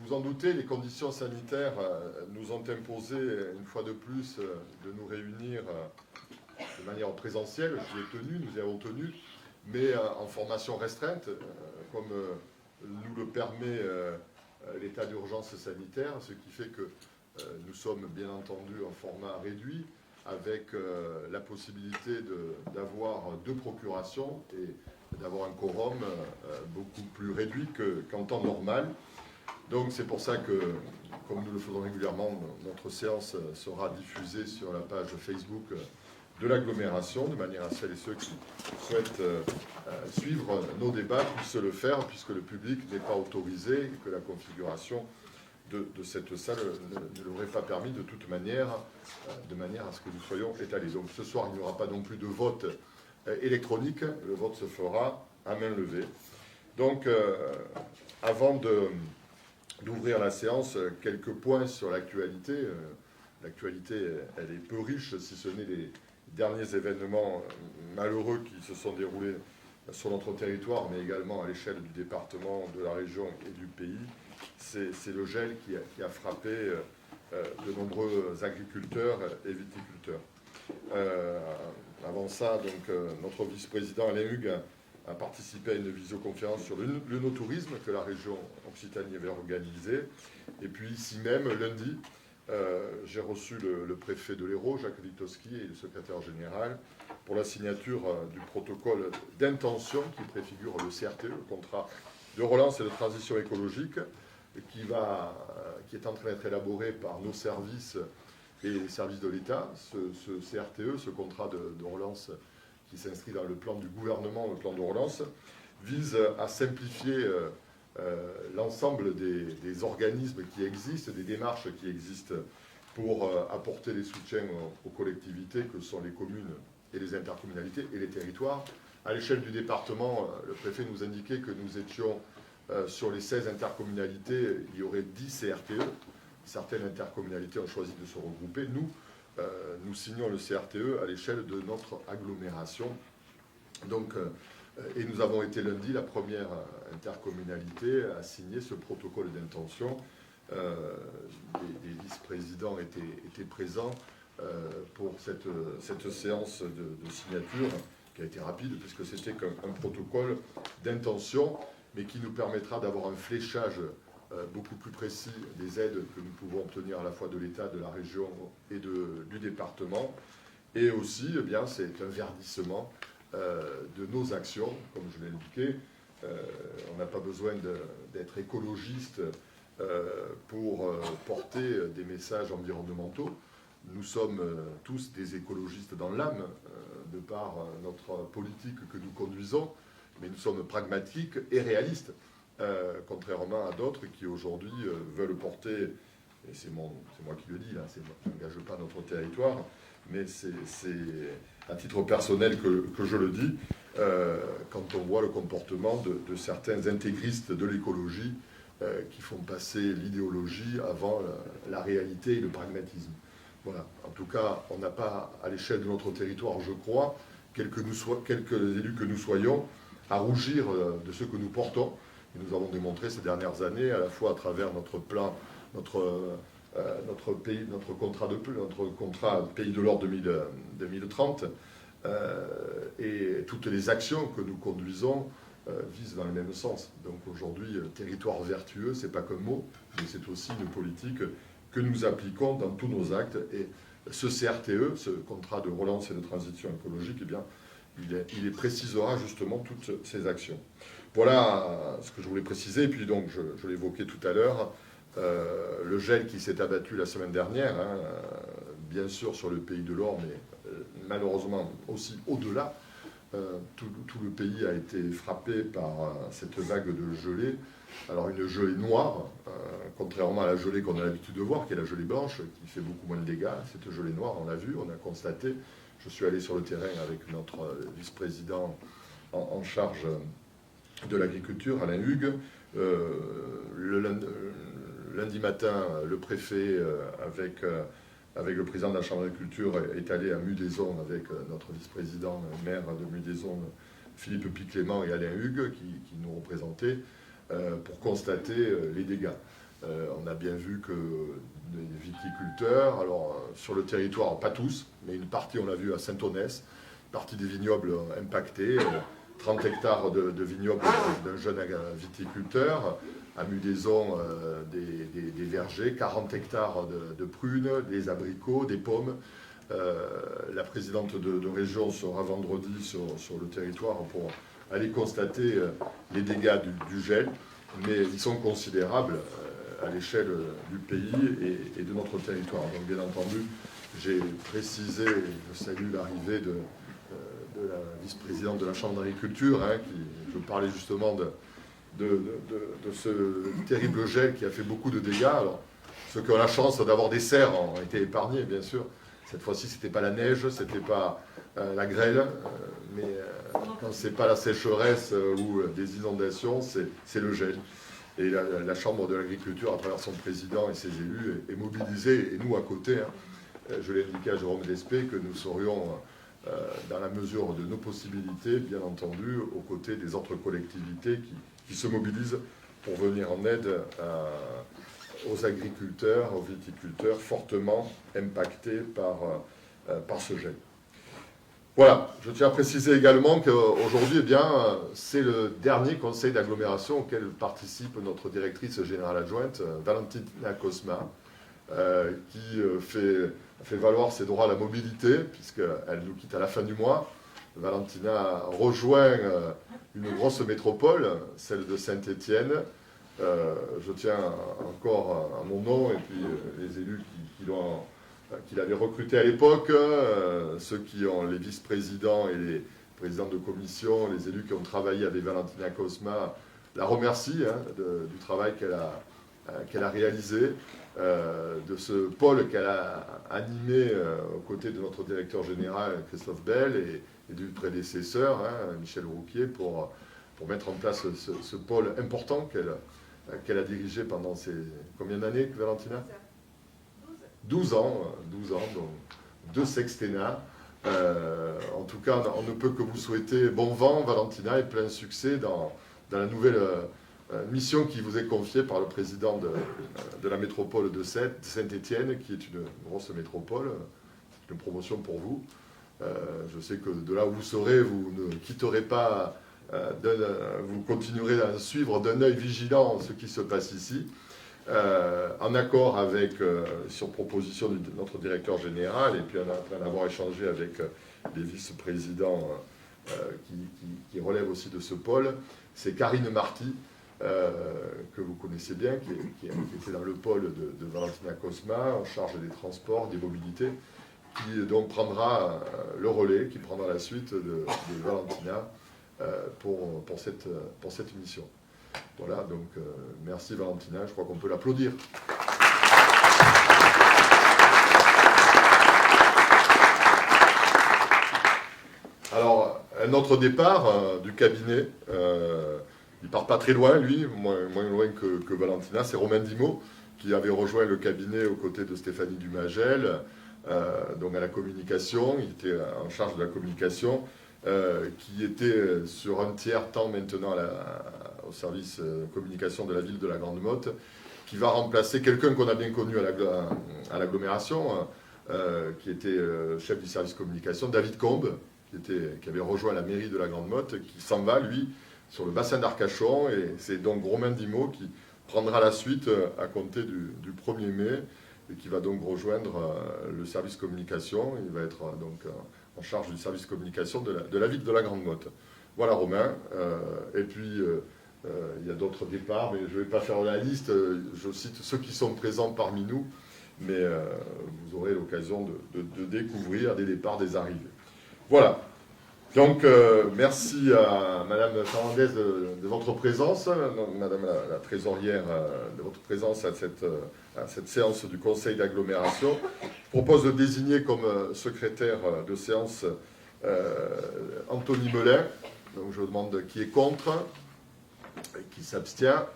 vous en doutez, les conditions sanitaires nous ont imposé, une fois de plus, de nous réunir de manière présentielle. J'y ai tenu, nous y avons tenu, mais en formation restreinte, comme nous le permet l'état d'urgence sanitaire, ce qui fait que nous sommes bien entendu en format réduit, avec la possibilité d'avoir 2 procurations et d'avoir un quorum beaucoup plus réduit qu'en temps normal. Donc c'est pour ça que, comme nous le faisons régulièrement, notre séance sera diffusée sur la page Facebook de l'agglomération, de manière à celles et ceux qui souhaitent suivre nos débats puissent le faire, puisque le public n'est pas autorisé et que la configuration de cette salle ne l'aurait pas permis de toute manière, de manière à ce que nous soyons étalés. Donc ce soir, il n'y aura pas non plus de vote électronique, le vote se fera à main levée. Donc, avant d'ouvrir la séance, quelques points sur l'actualité. L'actualité, elle est peu riche, si ce n'est les derniers événements malheureux qui se sont déroulés sur notre territoire, mais également à l'échelle du département, de la région et du pays. C'est le gel qui a frappé de nombreux agriculteurs et viticulteurs. Avant ça, donc, notre vice-président Alain Hugues a participé à une visioconférence sur le no-tourisme que la région Occitanie avait organisée. Et puis ici même, lundi, j'ai reçu le préfet de l'Hérault, Jacques Witowski, et le secrétaire général pour la signature du protocole d'intention qui préfigure le CRTE, le contrat de relance et de transition écologique, qui est en train d'être élaboré par nos services et les services de l'État. Ce CRTE, ce contrat de relance qui s'inscrit dans le plan du gouvernement, le plan de relance, vise à simplifier l'ensemble des organismes qui existent, des démarches qui existent pour apporter des soutiens aux collectivités que sont les communes et les intercommunalités et les territoires. À l'échelle du département, le préfet nous indiquait que nous étions sur les 16 intercommunalités, il y aurait 10 CRTE. Certaines intercommunalités ont choisi de se regrouper. Nous signons le CRTE à l'échelle de notre agglomération. Donc, et nous avons été lundi la première intercommunalité à signer ce protocole d'intention. Les vice-présidents étaient présents pour cette séance de signature qui a été rapide, puisque c'était un protocole d'intention, mais qui nous permettra d'avoir un fléchage beaucoup plus précis des aides que nous pouvons obtenir à la fois de l'État, de la région et du département. Et aussi, eh bien, c'est un verdissement de nos actions, comme je l'ai indiqué. On n'a pas besoin d'être écologiste pour porter des messages environnementaux. Nous sommes tous des écologistes dans l'âme, de par notre politique que nous conduisons, mais nous sommes pragmatiques et réalistes. Contrairement à d'autres qui aujourd'hui veulent porter, et c'est moi qui le dis, là, je n'engage pas notre territoire, mais c'est à titre personnel que je le dis, quand on voit le comportement de certains intégristes de l'écologie qui font passer l'idéologie avant la réalité et le pragmatisme. Voilà. En tout cas, on n'a pas, à l'échelle de notre territoire, je crois, quelques élus que nous soyons, à rougir de ce que nous portons. Nous avons démontré ces dernières années, à la fois à travers notre plan, notre contrat Pays de l'Or 2030, et toutes les actions que nous conduisons visent dans le même sens. Donc aujourd'hui, territoire vertueux, c'est pas qu'un mot, mais c'est aussi une politique que nous appliquons dans tous nos actes. Et ce CRTE, ce contrat de relance et de transition écologique, eh bien, il précisera justement toutes ces actions. Voilà ce que je voulais préciser. Et puis donc, je l'évoquais tout à l'heure, le gel qui s'est abattu la semaine dernière, hein, bien sûr sur le Pays de l'Or, mais malheureusement aussi au-delà. Tout le pays a été frappé par cette vague de gelée. Alors une gelée noire, contrairement à la gelée qu'on a l'habitude de voir, qui est la gelée blanche, qui fait beaucoup moins de dégâts. Cette gelée noire, on l'a vu, on a constaté. Je suis allé sur le terrain avec notre vice-président en charge de l'agriculture, Alain Hugues. Lundi matin, le préfet, avec le président de la Chambre d'agriculture, est allé à Mudaison avec notre vice-président, maire de Mudaison, Philippe Piclément et Alain Hugues, qui nous représentaient, pour constater les dégâts. On a bien vu que les viticulteurs, alors sur le territoire, pas tous, mais une partie, on l'a vu à Saint-Onès, une partie des vignobles impactés, 30 hectares de vignobles d'un jeune viticulteur, à Mudaison des vergers, 40 hectares de prunes, des abricots, des pommes. La présidente de région sera vendredi sur le territoire pour aller constater les dégâts du gel, mais ils sont considérables à l'échelle du pays et de notre territoire. Donc bien entendu, j'ai précisé, je salue l'arrivée de la vice-présidente de la Chambre d'agriculture, je parlais justement de ce terrible gel qui a fait beaucoup de dégâts. Alors, ceux qui ont la chance d'avoir des serres ont été épargnés, bien sûr. Cette fois-ci, ce n'était pas la neige, ce n'était pas la grêle, mais quand ce n'est pas la sécheresse ou des inondations, c'est le gel. Et la Chambre de l'agriculture, à travers son président et ses élus, est mobilisée. Et nous, à côté, je l'ai indiqué à Jérôme Despé, que nous serions, dans la mesure de nos possibilités, bien entendu, aux côtés des autres collectivités qui se mobilisent pour venir en aide aux agriculteurs, aux viticulteurs fortement impactés par ce gel. Voilà, je tiens à préciser également qu'aujourd'hui, c'est le dernier conseil d'agglomération auquel participe notre directrice générale adjointe, Valentina Cosma, qui fait valoir ses droits à la mobilité, puisqu'elle nous quitte à la fin du mois. Valentina rejoint une grosse métropole, celle de Saint-Étienne. Je tiens encore à mon nom et puis les élus qu'il avait recrutés à l'époque, ceux qui ont les vice-présidents et les présidents de commission, les élus qui ont travaillé avec Valentina Cosma, la remercie du travail qu'elle a réalisé, de ce pôle qu'elle a animé aux côtés de notre directeur général Christophe Bell et du prédécesseur Michel Rouquier pour mettre en place ce pôle important qu'elle a dirigé pendant ces... Combien d'années, Valentina ? 12 ans, donc 2 sextennats. En tout cas, on ne peut que vous souhaiter bon vent, Valentina, et plein succès dans la nouvelle mission qui vous est confiée par le président de la métropole de Saint-Étienne, qui est une grosse métropole. C'est une promotion pour vous. Je sais que de là où vous serez, vous ne quitterez pas, vous continuerez à suivre d'un œil vigilant ce qui se passe ici. En accord avec, sur proposition de notre directeur général, et puis après en avoir échangé avec les vice-présidents qui relèvent aussi de ce pôle, c'est Karine Marty, que vous connaissez bien, qui était dans le pôle de Valentina Cosma, en charge des transports, des mobilités, qui donc prendra le relais, qui prendra la suite de Valentina pour cette mission. Voilà, donc merci Valentina, je crois qu'on peut l'applaudir. Alors, un autre départ du cabinet, il ne part pas très loin, lui, moins loin que Valentina, c'est Romain Dimot, qui avait rejoint le cabinet aux côtés de Stéphanie Dumagel, donc à la communication, il était en charge de la communication, qui était sur un tiers-temps maintenant au service communication de la ville de la Grande Motte, qui va remplacer quelqu'un qu'on a bien connu à l'agglomération, qui était chef du service communication, David Combe, qui avait rejoint la mairie de la Grande Motte, qui s'en va, lui, sur le bassin d'Arcachon, et c'est donc Romain Dimot qui prendra la suite à compter du 1er mai, et qui va donc rejoindre le service communication. Il va être donc en charge du service communication de la ville de la Grande Motte. Voilà Romain, et puis il y a d'autres départs, mais je ne vais pas faire la liste, je cite ceux qui sont présents parmi nous, mais vous aurez l'occasion de découvrir des départs, des arrivées. Voilà. Donc, merci à Madame Fernandez de votre présence, Madame la trésorière, de votre présence à cette séance du Conseil d'agglomération. Je propose de désigner comme secrétaire de séance Anthony Melin. Donc, je demande qui est contre et qui s'abstient.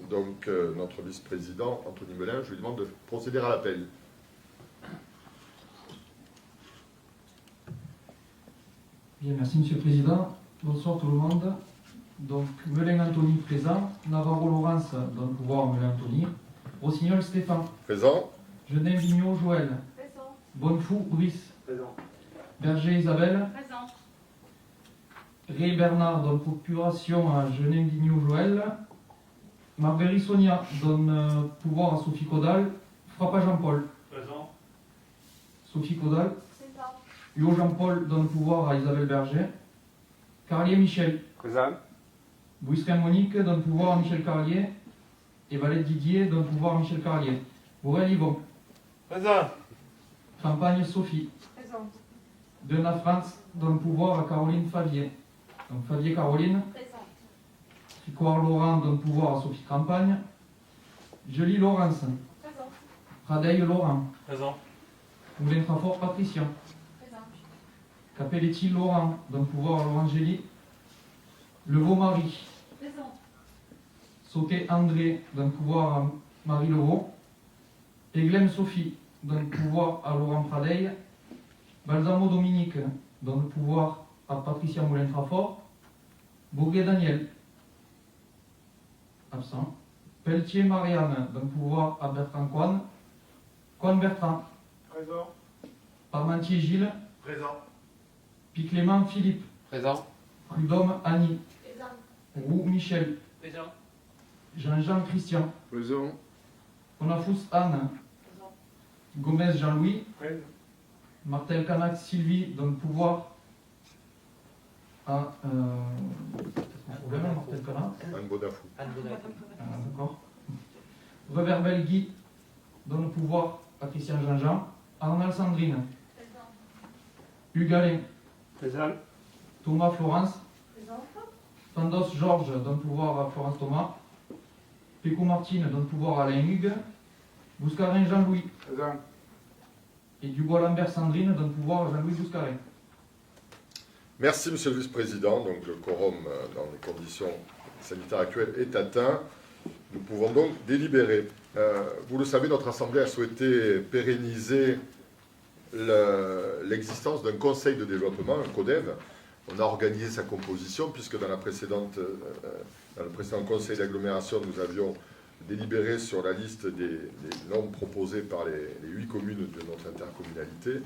Donc, notre vice-président, Anthony Melin, je lui demande de procéder à l'appel. Bien, merci Monsieur le Président. Bonsoir tout le monde. Donc, Melin Anthony présent. Navarro Laurence dans le pouvoir Melin Anthony. Rossignol Stéphane. Présent. Genet Vigneault Joël. Présent. Bonnefou Brice. Présent. Berger Isabelle. Présent. Ré Bernard donne procuration à Genet Vigneault Joël. Marguerite Sonia donne pouvoir à Sophie Caudal. Frappe à Jean-Paul. Présent. Sophie Caudal. Présent. Hugo Jean-Paul donne pouvoir à Isabelle Berger. Carlier Michel. Présent. Bouisquin Monique donne pouvoir à Michel Carlier. Et Valette Didier donne pouvoir à Michel Carlier. Bourrel Yvon. Présent. Campagne Sophie. Présent. Dena France donne pouvoir à Caroline Favier. Donc Favier Caroline. Présent. Tricoire Laurent donne pouvoir à Sophie Campagne. Jolie Laurence. Présent. Radeille Laurent. Présent. Moulin Trafort Patricia. Présent. Capelletti Laurent donne pouvoir à Laurent Gély. Levaux Marie. Présent. Sauté André donne pouvoir à Marie Levaux. Eglem Sophie donne pouvoir à Laurent Pradeille. Balsamo Dominique donne pouvoir à Patricia Moulin-Trafort. Bourguet Daniel, absent. Pelletier Marianne donne pouvoir à Bertrand Coine. Coine Bertrand. Présent. Parmentier Gilles. Présent. Piclément Philippe. Présent. Prudhomme Annie. Présent. Roux Michel. Présent. Jean-Jean Christian. Présent. Onafous Anne. Présent. Gomez Jean-Louis. Présent. Martel Canac Sylvie donne pouvoir à. Martel Canac. Anne Bonafou. D'accord. Reverbel Guy donne pouvoir à Christian Jean-Jean. Arnald Sandrine. Présent. Hugues Alain. Présent. Thomas Florence. Présent. Fandos Georges donne pouvoir à Florence Thomas. Péco Martine donne pouvoir à Alain Hugues. Bouscarin Jean-Louis. Présent. Et Dubois Lambert Sandrine donne pouvoir à Jean-Louis Bouscarin. Merci, Monsieur le Vice-président. Donc, le quorum, dans les conditions sanitaires actuelles, est atteint. Nous pouvons donc délibérer. Vous le savez, notre Assemblée a souhaité pérenniser l'existence d'un conseil de développement, un CODEV. On a organisé sa composition, puisque dans le précédent conseil d'agglomération, nous avions délibéré sur la liste des normes proposées par les 8 communes de notre intercommunalité.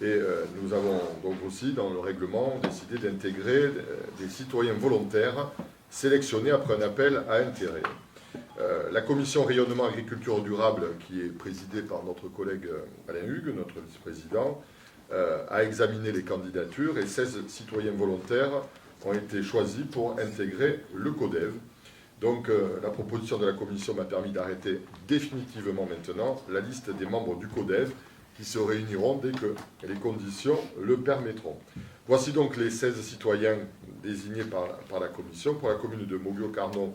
Et nous avons donc aussi, dans le règlement, décidé d'intégrer des citoyens volontaires sélectionnés après un appel à intérêt. La commission rayonnement agriculture durable, qui est présidée par notre collègue Alain Hugues, notre vice-président, a examiné les candidatures et 16 citoyens volontaires ont été choisis pour intégrer le CODEV. Donc la proposition de la commission m'a permis d'arrêter définitivement maintenant la liste des membres du CODEV qui se réuniront dès que les conditions le permettront. Voici donc les 16 citoyens désignés par la commission. Pour la commune de Moguio-Carnon,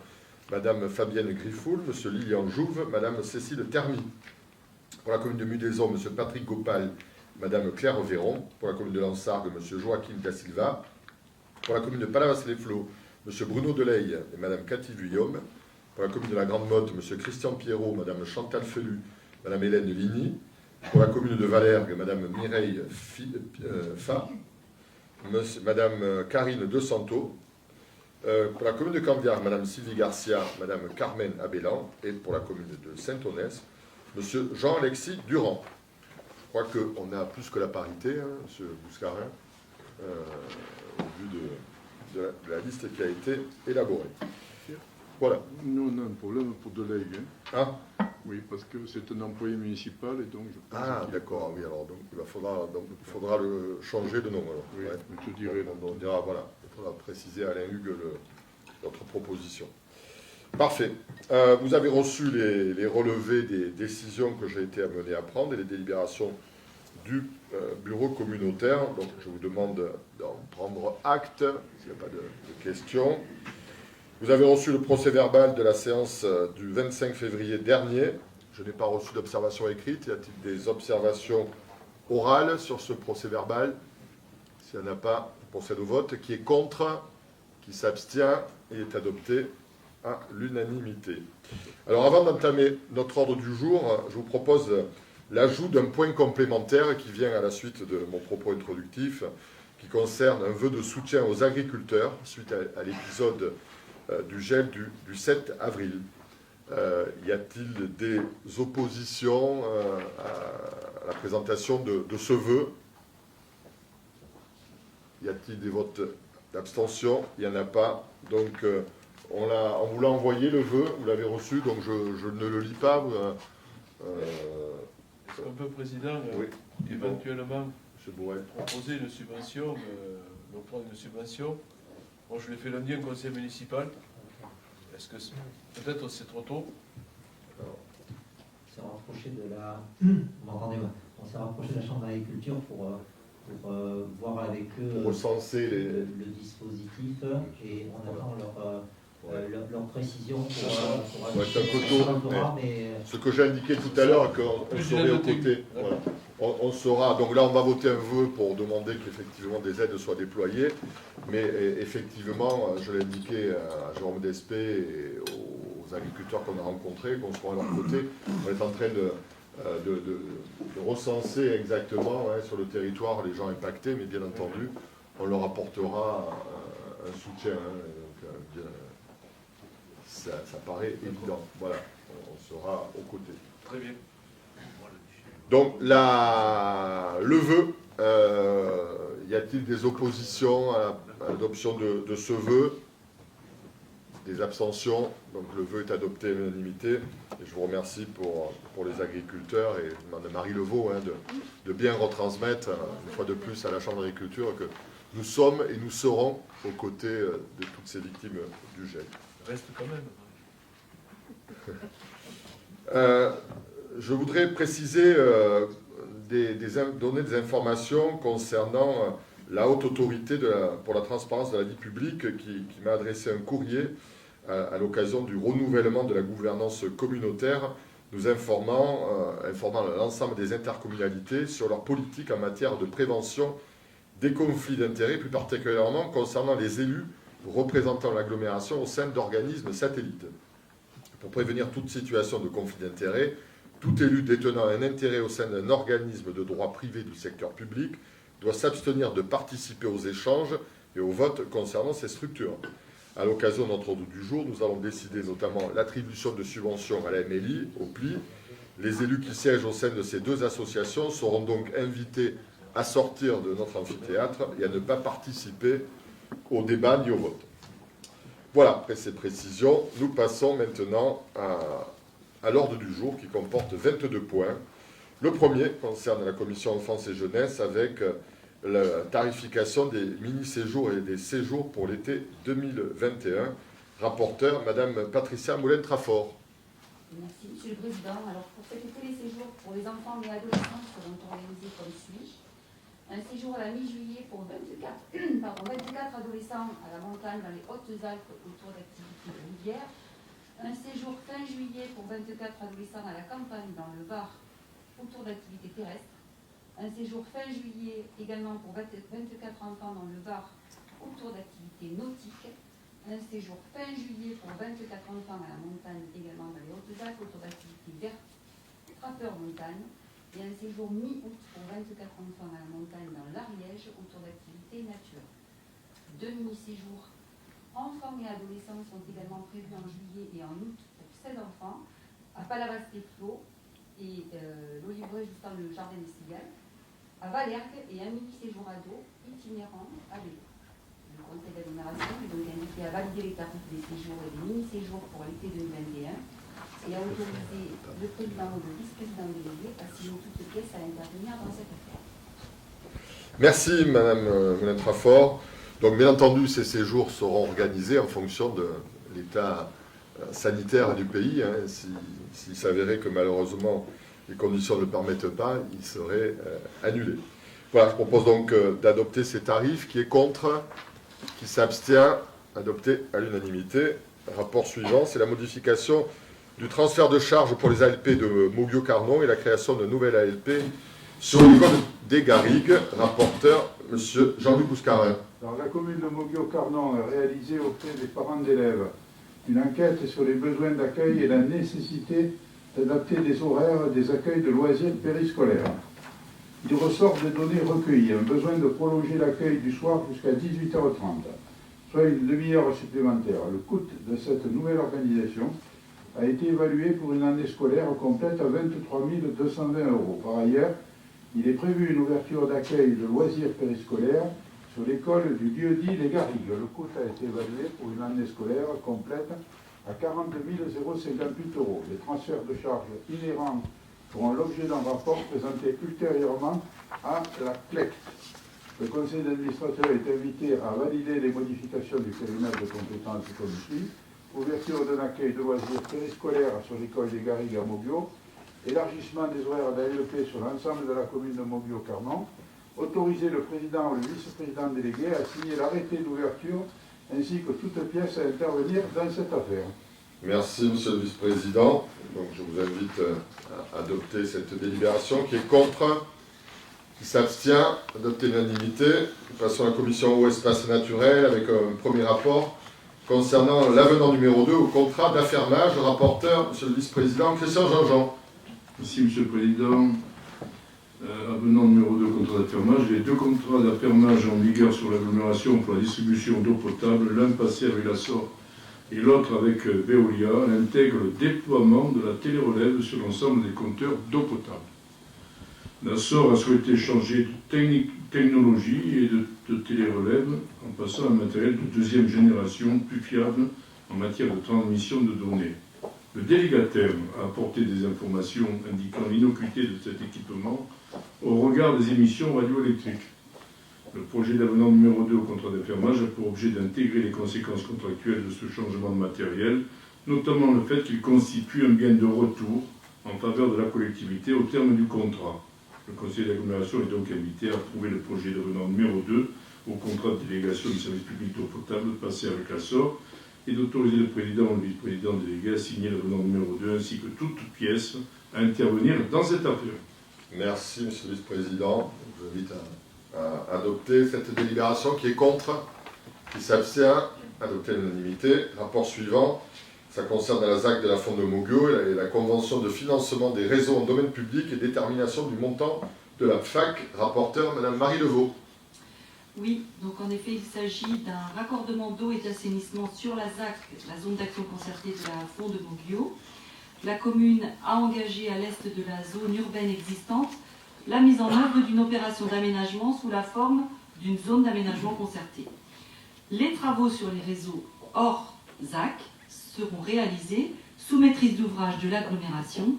Madame Fabienne Griffoul, Monsieur Lilian Jouve, Madame Cécile Termy. Pour la commune de Mudeson, Monsieur Patrick Gopal, Madame Claire Véron. Pour la commune de Lansargues, Monsieur Joaquim da Silva. Pour la commune de Palavas-les-Flots, Monsieur Bruno Deleille et Madame Cathy Vuillaume. Pour la commune de la Grande Motte, Monsieur Christian Pierrot, Madame Chantal Felu, Madame Hélène Ligny. Pour la commune de Valergue, Madame Mireille Fa, Madame Karine De Santo. Pour la commune de Cambiard, Madame Sylvie Garcia, Madame Carmen Abellan. Et pour la commune de Saint-Onès, Monsieur Jean-Alexis Durand. Je crois qu'on a plus que la parité, hein, Monsieur Bouscarin, au vu de la liste qui a été élaborée. Voilà. Nous, on a un problème pour Delegue. Ah, Oui, parce que c'est un employé municipal et donc je pense ah qu'il- d'accord, oui, alors donc il faudra le changer de nom. Alors. Oui, Ouais. je te dirai. On dira, voilà, il faudra préciser à Alain Hugues notre proposition. Parfait. Vous avez reçu les relevés des décisions que j'ai été amené à prendre et les délibérations du bureau communautaire. Donc je vous demande d'en prendre acte, s'il n'y a pas de questions. Vous avez reçu le procès-verbal de la séance du 25 février dernier. Je n'ai pas reçu d'observation écrite. Y a-t-il des observations orales sur ce procès-verbal? S'il n'y en a pas, on procède au vote. Qui est contre? Qui s'abstient? Il est adopté à l'unanimité. Alors avant d'entamer notre ordre du jour, je vous propose l'ajout d'un point complémentaire qui vient à la suite de mon propos introductif, qui concerne un vœu de soutien aux agriculteurs suite à l'épisode du gel du 7 avril. Y a-t-il des oppositions à la présentation de ce vœu? Y a-t-il des votes d'abstention? Il n'y en a pas. Donc, on vous l'a envoyé, le vœu, vous l'avez reçu, donc je ne le lis pas. Est-ce qu'on peut, Président, Oui. éventuellement Bourret. proposer une subvention, l'octroi d'une subvention? Bon, je l'ai fait lundi au conseil municipal. Est-ce que peut-être c'est trop tôt? On s'est rapproché de la... Vous m'entendez? On s'est rapproché de la Chambre d'agriculture pour voir avec eux Recenser le dispositif et on attend leur précision pour ce que j'ai indiqué tout à l'heure, qu'on serait aux côtés. Voilà. On sera, donc là on va voter un vœu pour demander qu'effectivement des aides soient déployées, mais effectivement, je l'ai indiqué à Jérôme Despé et aux agriculteurs qu'on a rencontrés, qu'on sera à leur côté. On est en train de recenser exactement sur le territoire les gens impactés, mais bien entendu, on leur apportera un soutien. Ça paraît évident. Voilà, on sera aux côtés. Très bien. Donc, le vœu, y a-t-il des oppositions à l'adoption de ce vœu? Des abstentions? Donc, le vœu est adopté à l'unanimité. Et je vous remercie pour les agriculteurs et Mme Marie Levaux de bien retransmettre, une fois de plus, à la Chambre d'agriculture que nous sommes et nous serons aux côtés de toutes ces victimes du gel. Reste quand même. Je voudrais préciser, donner des informations concernant la haute autorité pour la transparence de la vie publique qui m'a adressé un courrier à l'occasion du renouvellement de la gouvernance communautaire, nous informant l'ensemble des intercommunalités sur leur politique en matière de prévention des conflits d'intérêts, plus particulièrement concernant les élus représentant l'agglomération au sein d'organismes satellites. Pour prévenir toute situation de conflit d'intérêts, tout élu détenant un intérêt au sein d'un organisme de droit privé du secteur public doit s'abstenir de participer aux échanges et aux votes concernant ces structures. À l'occasion de notre ordre du jour, nous allons décider notamment l'attribution de subventions à la MLI, au PLI. Les élus qui siègent au sein de ces deux associations seront donc invités à sortir de notre amphithéâtre et à ne pas participer au débat ni au vote. Voilà, après ces précisions, nous passons maintenant à l'ordre du jour qui comporte 22 points. Le premier concerne la commission enfance et jeunesse avec la tarification des mini-séjours et des séjours pour l'été 2021. Rapporteur, Madame Patricia Moulin-Trafort. Merci, Monsieur le Président. Alors, pour cet été, les séjours pour les enfants et adolescents seront organisés comme suit. Un séjour à la mi-juillet pour 24 adolescents à la montagne dans les Hautes-Alpes autour d'activités rivières. Un séjour fin juillet pour 24 adolescents à la campagne dans le Var autour d'activités terrestres. Un séjour fin juillet également pour 24 enfants dans le Var autour d'activités nautiques. Un séjour fin juillet pour 24 enfants à la montagne également dans les Hautes-Alpes autour d'activités vertes, trappeurs montagne. Et un séjour mi-août pour 24 enfants à la montagne dans l'Ariège autour d'activités nature. 2 mini-séjours enfants et adolescents sont également prévus en juillet et en août pour 16 enfants à Palavas-les-Flots et l'Olivret juste dans le jardin des Cigales, à Valergue et un mini-séjour ado itinérant à vélo. Le conseil d'agglomération est donc invité à valider les tarifs des séjours et des mini-séjours pour l'été 2021 et à autoriser le président ou le vice-président délégué à signer toutes pièces à intervenir dans cette affaire. Merci Madame Moulin-Trafort. Donc bien entendu, ces séjours seront organisés en fonction de l'état sanitaire du pays. S'il s'avérait que malheureusement les conditions ne le permettent pas, ils seraient annulés. Voilà, je propose donc d'adopter ces tarifs. Qui est contre? Qui s'abstient? Adopté à l'unanimité. Rapport suivant, c'est la modification du transfert de charges pour les ALP de Moguio-Carnon et la création de nouvelles ALP sur le code des Garrigues. Rapporteur, M. Jean-Louis Bouscarin. Alors, la commune de Moguio-Carnon a réalisé auprès des parents d'élèves une enquête sur les besoins d'accueil et la nécessité d'adapter les horaires des accueils de loisirs périscolaires. Il ressort des données recueillies un besoin de prolonger l'accueil du soir jusqu'à 18h30, soit une demi-heure supplémentaire. Le coût de cette nouvelle organisation a été évalué pour une année scolaire complète à 23 220 €. Par ailleurs, il est prévu une ouverture d'accueil de loisirs périscolaires sur l'école du lieu-dit Les Garrigues. Le coût a été évalué pour une année scolaire complète à 40 058 €. Les transferts de charges inhérents feront l'objet d'un rapport présenté ultérieurement à la CLEC. Le conseil d'administration est invité à valider les modifications du périmètre de compétences comme suit: ouverture d'un accueil de loisirs périscolaires sur l'école des Garrigues à Mauguio, élargissement des horaires d'ALP sur l'ensemble de la commune de Mauguio-Carnon, autoriser le président ou le vice-président délégué à signer l'arrêté d'ouverture ainsi que toute pièce à intervenir dans cette affaire. Merci, Monsieur le Vice-président. Donc, je vous invite à adopter cette délibération. Qui est contre? Qui s'abstient? Adopté l'unanimité. Nous passons à la commission eau espace naturel avec un premier rapport concernant l'avenant numéro 2 au contrat d'affermage. Le rapporteur, Monsieur le Vice-président, Christian Jean-Jean. Merci, Monsieur le Président. Avenant numéro 2 contrat d'affermage. Les deux contrats d'affermage en vigueur sur l'agglomération pour la distribution d'eau potable, l'un passé avec la SOR et l'autre avec Veolia, intègre le déploiement de la télérelève sur l'ensemble des compteurs d'eau potable. La SOR a souhaité changer de technologie et de télérelève en passant à un matériel de deuxième génération plus fiable en matière de transmission de données. Le délégataire a apporté des informations indiquant l'innocuité de cet équipement au regard des émissions radioélectriques. Le projet d'avenant numéro 2 au contrat d'affermage a pour objet d'intégrer les conséquences contractuelles de ce changement de matériel, notamment le fait qu'il constitue un bien de retour en faveur de la collectivité au terme du contrat. Le conseil d'agglomération est donc invité à approuver le projet d'avenant numéro 2 au contrat de délégation du service public d'eau potable passé avec la SOR et d'autoriser le président ou le vice-président délégué à signer l'avenant numéro 2 ainsi que toute pièce à intervenir dans cette affaire. Merci, Monsieur le Vice-président. Je vous invite à adopter cette délibération. Qui est contre? Qui s'abstient? Adopté à l'unanimité. Rapport suivant. Ça concerne la ZAC de la Fonde de Mauguio et la convention de financement des réseaux en domaine public et détermination du montant de la FAC. Rapporteur, Madame Marie Levaux. Oui, donc en effet, il s'agit d'un raccordement d'eau et d'assainissement sur la ZAC, la zone d'action concertée de la Fonde de Mauguio. La commune a engagé à l'est de la zone urbaine existante la mise en œuvre d'une opération d'aménagement sous la forme d'une zone d'aménagement concerté. Les travaux sur les réseaux hors ZAC seront réalisés sous maîtrise d'ouvrage de l'agglomération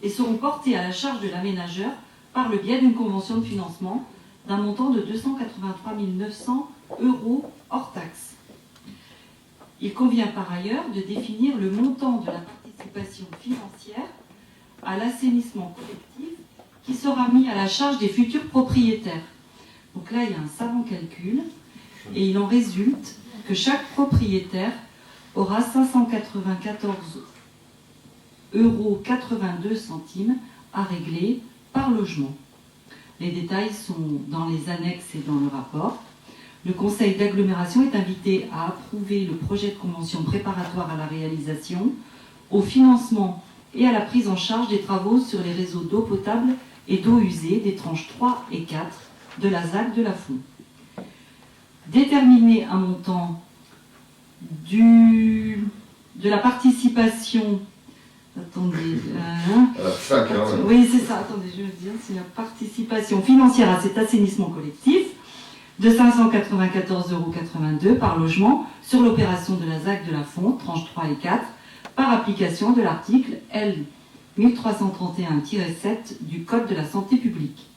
et seront portés à la charge de l'aménageur par le biais d'une convention de financement d'un montant de 283 900 € hors taxe. Il convient par ailleurs de définir le montant de la participation financière à l'assainissement collectif qui sera mis à la charge des futurs propriétaires. Donc là, il y a un savant calcul et il en résulte que chaque propriétaire aura 594,82 € à régler par logement. Les détails sont dans les annexes et dans le rapport. Le conseil d'agglomération est invité à approuver le projet de convention préparatoire à la réalisation, au financement et à la prise en charge des travaux sur les réseaux d'eau potable et d'eau usée des tranches 3 et 4 de la ZAC de la Fonde. Déterminer un montant de la participation. Attendez. À la FAC, hein. Oui, c'est ça. Attendez, je veux dire, c'est la participation financière à cet assainissement collectif de 594,82 € par logement sur l'opération de la ZAC de la Fonde, tranches 3 et 4, par application de l'article L 1331-7 du Code de la santé publique.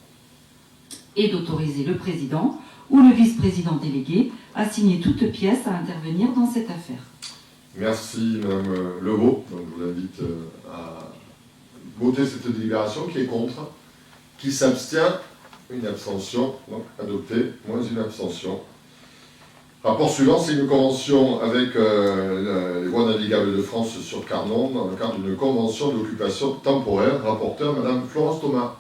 Et d'autoriser le président ou le vice-président délégué à signer toute pièce à intervenir dans cette affaire. Merci, Madame Levaux. Donc, je vous invite à voter cette délibération. Qui est contre? Qui s'abstient? Une abstention. Donc, adopté, moins une abstention. Rapport suivant, c'est une convention avec les voies navigables de France sur Carnon dans le cadre d'une convention d'occupation temporaire. Rapporteur, Madame Florence Thomas.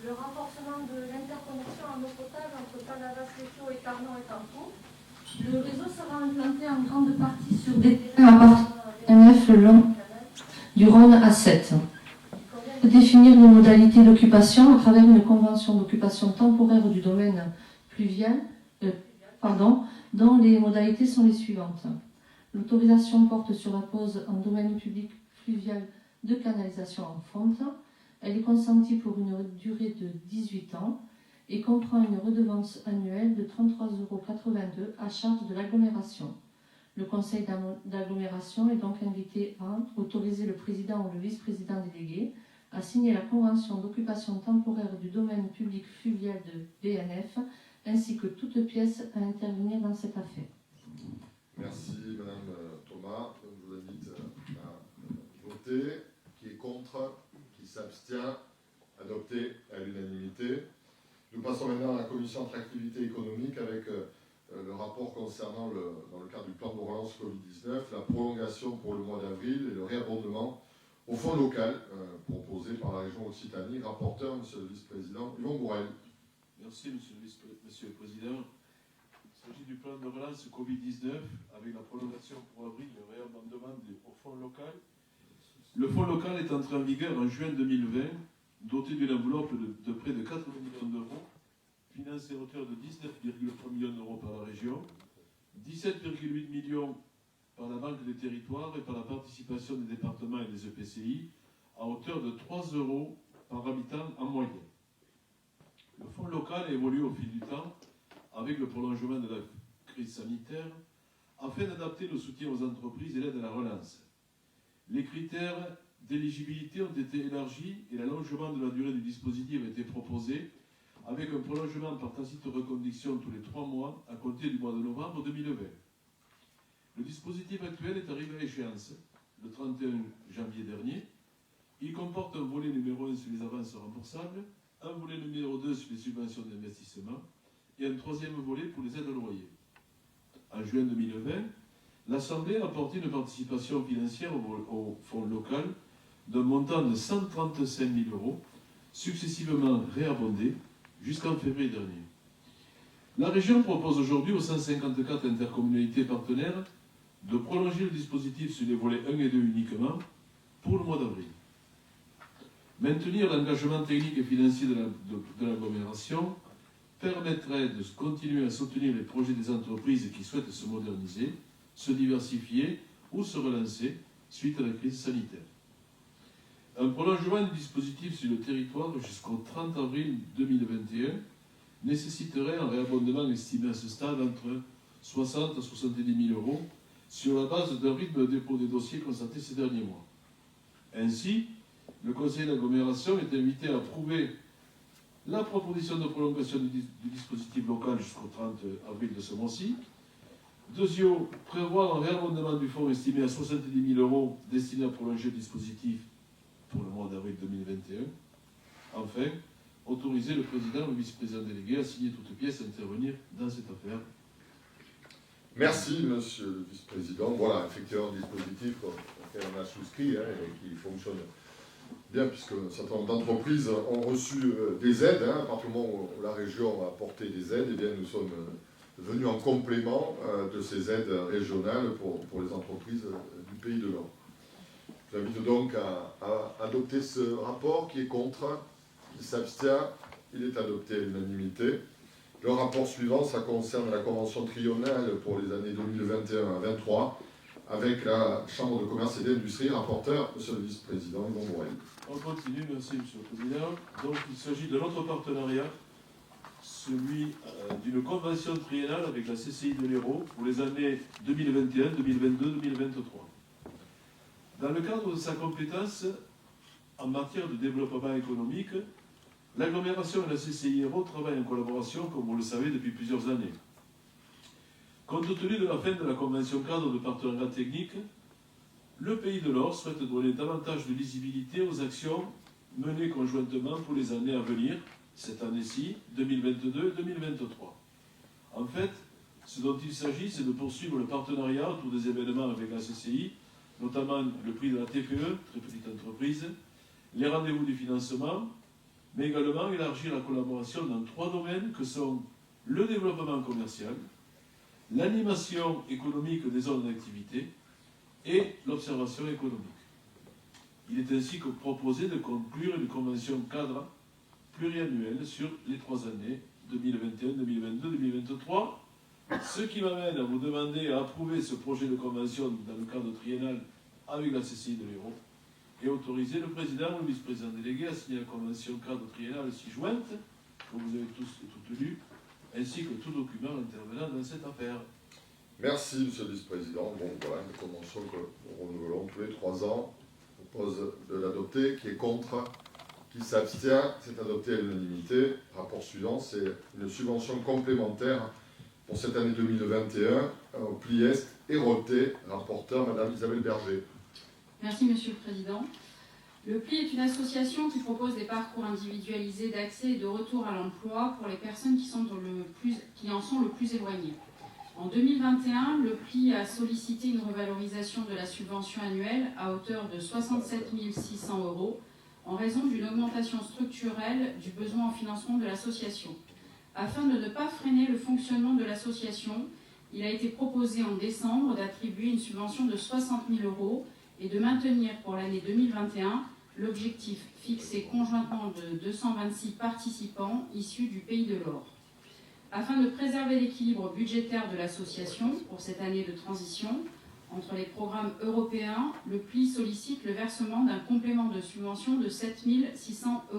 Le renforcement de l'interconnexion en eau potable entre Palavas-les-Flots et Carnon est en cours. Le réseau sera implanté en grande partie sur des terrains appartenant le long du Rhône à 7. Définir les modalités d'occupation à travers une convention d'occupation temporaire du domaine pluvial, dont les modalités sont les suivantes. L'autorisation porte sur la pose en domaine public fluvial de canalisation en fonte. Elle est consentie pour une durée de 18 ans et comprend une redevance annuelle de 33,82 € à charge de l'agglomération. Le conseil d'agglomération est donc invité à autoriser le président ou le vice-président délégué à signer la convention d'occupation temporaire du domaine public fluvial de BNF, ainsi que toute pièce à intervenir dans cette affaire. Merci Madame Thomas. Je vous invite à voter. Qui est contre? Qui s'abstient? Adopté à l'unanimité. Nous passons maintenant à la commission attractivité économique avec le rapport concernant, dans le cadre du plan de relance Covid-19, la prolongation pour le mois d'avril et le réabondement au fonds local proposé par la région Occitanie. Rapporteur, Monsieur le Vice-président Yvon Bourrel. Merci, Monsieur le Président. Il s'agit du plan de relance Covid-19 avec la prolongation pour avril et le réabondement au fonds local. Le fonds local est entré en vigueur en juin 2020, doté d'une enveloppe de près de 80 millions d'euros, financé à hauteur de 19,3 millions d'euros par la région, 17,8 millions par la Banque des territoires et par la participation des départements et des EPCI, à hauteur de 3 € par habitant en moyenne. Le fonds local a évolué au fil du temps avec le prolongement de la crise sanitaire afin d'adapter le soutien aux entreprises et l'aide à la relance. Les critères d'éligibilité ont été élargis et l'allongement de la durée du dispositif a été proposé avec un prolongement par tacite reconduction tous les 3 mois à compter du mois de novembre 2020. Le dispositif actuel est arrivé à échéance le 31 janvier dernier. Il comporte un volet numéro 1 sur les avances remboursables, un volet numéro 2 sur les subventions d'investissement et un troisième volet pour les aides au loyer. En juin 2020, l'Assemblée a apporté une participation financière au fonds local d'un montant de 135 000 €, successivement réabondé jusqu'en février dernier. La région propose aujourd'hui aux 154 intercommunalités partenaires de prolonger le dispositif sur les volets 1 et 2 uniquement pour le mois d'avril. Maintenir l'engagement technique et financier de l'agglomération permettrait de continuer à soutenir les projets des entreprises qui souhaitent se moderniser, se diversifier ou se relancer suite à la crise sanitaire. Un prolongement du dispositif sur le territoire jusqu'au 30 avril 2021 nécessiterait un réabondement estimé à ce stade entre 60 à 70 000 € sur la base d'un rythme de dépôt des dossiers constaté ces derniers mois. Ainsi, le conseil d'agglomération est invité à approuver la proposition de prolongation du dispositif local jusqu'au 30 avril de ce mois-ci. Deuxièmement, prévoir un réabondement du fonds estimé à 70 000 € destiné à prolonger le dispositif pour le mois d'avril 2021. Enfin, autoriser le président ou le vice-président délégué à signer toute pièce à intervenir dans cette affaire. Merci, Monsieur le Vice-président. Voilà, effectivement, un dispositif auquel on a souscrit et qui fonctionne bien, puisque un certain nombre d'entreprises ont reçu des aides. À partir du moment où la région a apporté des aides, eh bien, nous sommes venus en complément de ces aides régionales pour les entreprises du Pays de l'Or. J'invite donc à adopter ce rapport. Qui est contre, qui s'abstient, il est adopté à l'unanimité. Le rapport suivant, ça concerne la convention triennale pour les années 2021 à 2023 avec la Chambre de commerce et d'industrie. Rapporteur, Monsieur le Vice-président Yvon Bourrel. On continue, merci Monsieur le Président. Donc il s'agit de notre partenariat, celui d'une convention triennale avec la CCI de l'Hérault pour les années 2021, 2022, 2023. Dans le cadre de sa compétence en matière de développement économique, l'agglomération et la CCI Hérault travaillent en collaboration, comme vous le savez, depuis plusieurs années. Compte tenu de la fin de la convention cadre de partenariat technique, le Pays de l'Or souhaite donner davantage de lisibilité aux actions menées conjointement pour les années à venir, cette année-ci, 2022 et 2023. En fait, ce dont il s'agit, c'est de poursuivre le partenariat autour des événements avec la CCI, notamment le prix de la TPE, très petite entreprise, les rendez-vous du financement, mais également élargir la collaboration dans 3 domaines que sont le développement commercial, l'animation économique des zones d'activité et l'observation économique. Il est ainsi proposé de conclure une convention cadre pluriannuelle sur les 3 années 2021, 2022, 2023 Ce qui m'amène à vous demander à approuver ce projet de convention dans le cadre triennal avec la CCI de l'Hérault et autoriser le président ou le vice-président délégué à signer la convention cadre triennale ci-jointe, que vous avez tous et toutes lues, ainsi que tout document intervenant dans cette affaire. Merci, Monsieur le Vice-président. Bon, voilà, une convention que nous renouvelons tous les 3 ans. Je propose de l'adopter. Qui est contre? Qui s'abstient? C'est adopté à l'unanimité. Rapport suivant, c'est une subvention complémentaire pour cette année 2021 au pli Est Héroltais. Rapporteur, Madame Isabelle Berger. Merci, Monsieur le Président. Le PLI est une association qui propose des parcours individualisés d'accès et de retour à l'emploi pour les personnes qui en sont le plus éloignées. En 2021, le PLI a sollicité une revalorisation de la subvention annuelle à hauteur de 67 600 € en raison d'une augmentation structurelle du besoin en financement de l'association. Afin de ne pas freiner le fonctionnement de l'association, il a été proposé en décembre d'attribuer une subvention de 60 000 € et de maintenir pour l'année 2021 l'objectif fixé conjointement de 226 participants issus du Pays de l'Or. Afin de préserver l'équilibre budgétaire de l'association pour cette année de transition, entre les programmes européens, le PLI sollicite le versement d'un complément de subvention de 7 600 €.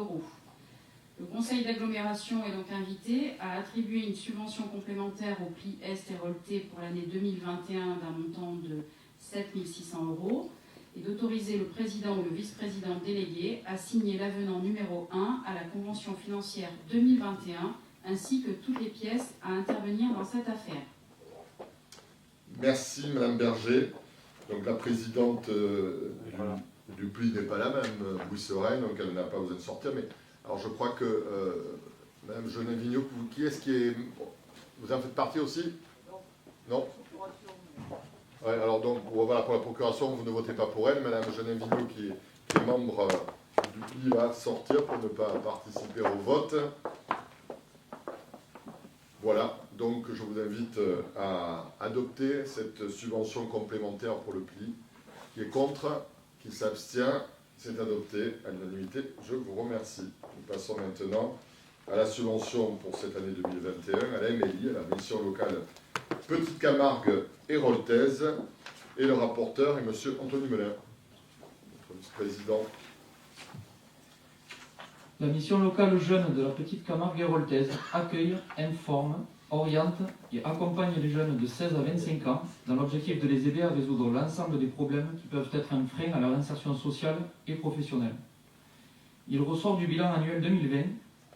Le Conseil d'agglomération est donc invité à attribuer une subvention complémentaire au PLI Est Héroltais pour l'année 2021 d'un montant de 7 600 € et d'autoriser le président ou le vice-président délégué à signer l'avenant numéro 1 à la convention financière 2021 ainsi que toutes les pièces à intervenir dans cette affaire. Merci, Madame Berger. Donc la présidente du PLI n'est pas la même, Louis Serein, donc elle n'a pas besoin de sortir. Mais alors je crois que Madame Genin-Vigneault, qui est-ce qui est... Vous en faites partie aussi? Non. Ouais, alors donc voilà, pour la procuration, vous ne votez pas pour elle. Madame Genin-Vigneault, qui est membre du PLI, va sortir pour ne pas participer au vote. Voilà, donc je vous invite à adopter cette subvention complémentaire pour le PLI. Qui est contre, qui s'abstient, c'est adopté à l'unanimité. Je vous remercie. Nous passons maintenant à la subvention pour cette année 2021, à la MLI, à la mission locale Petite Camargue Héroltaise. Et le rapporteur est M. Anthony Melin, notre vice-président. La mission locale jeune de la Petite Camargue Héroltaise accueille, informe, oriente et accompagne les jeunes de 16 à 25 ans dans l'objectif de les aider à résoudre l'ensemble des problèmes qui peuvent être un frein à leur insertion sociale et professionnelle. Il ressort du bilan annuel 2020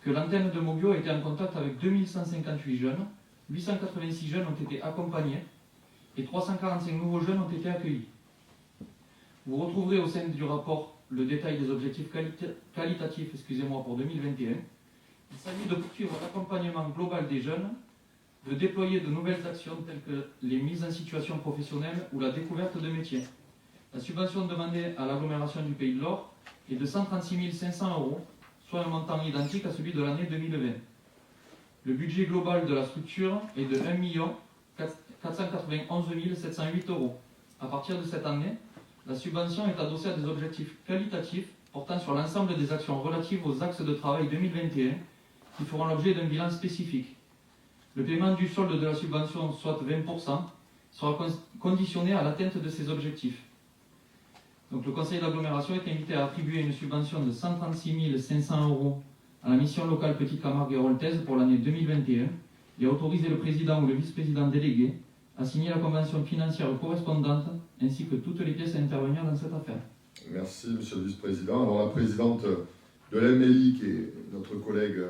que l'antenne de Moguio a été en contact avec 2158 jeunes, 886 jeunes ont été accompagnés et 345 nouveaux jeunes ont été accueillis. Vous retrouverez au sein du rapport le détail des objectifs qualitatifs pour 2021. Il s'agit de poursuivre l'accompagnement global des jeunes, de déployer de nouvelles actions telles que les mises en situation professionnelle ou la découverte de métiers. La subvention demandée à l'agglomération du Pays de l'Or est de 136 500 €, soit un montant identique à celui de l'année 2020. Le budget global de la structure est de 1 491 708 €. À partir de cette année, la subvention est adossée à des objectifs qualitatifs portant sur l'ensemble des actions relatives aux axes de travail 2021 qui feront l'objet d'un bilan spécifique. Le paiement du solde de la subvention, soit 20%, sera conditionné à l'atteinte de ces objectifs. Donc, le conseil d'agglomération est invité à attribuer une subvention de 136 500 € à la mission locale Petite Camargue Héroltaise pour l'année 2021 et à autoriser le président ou le vice-président délégué à signer la convention financière correspondante ainsi que toutes les pièces à intervenir dans cette affaire. Merci, Monsieur le Vice-président. Alors, la présidente de l'MLI, qui est notre collègue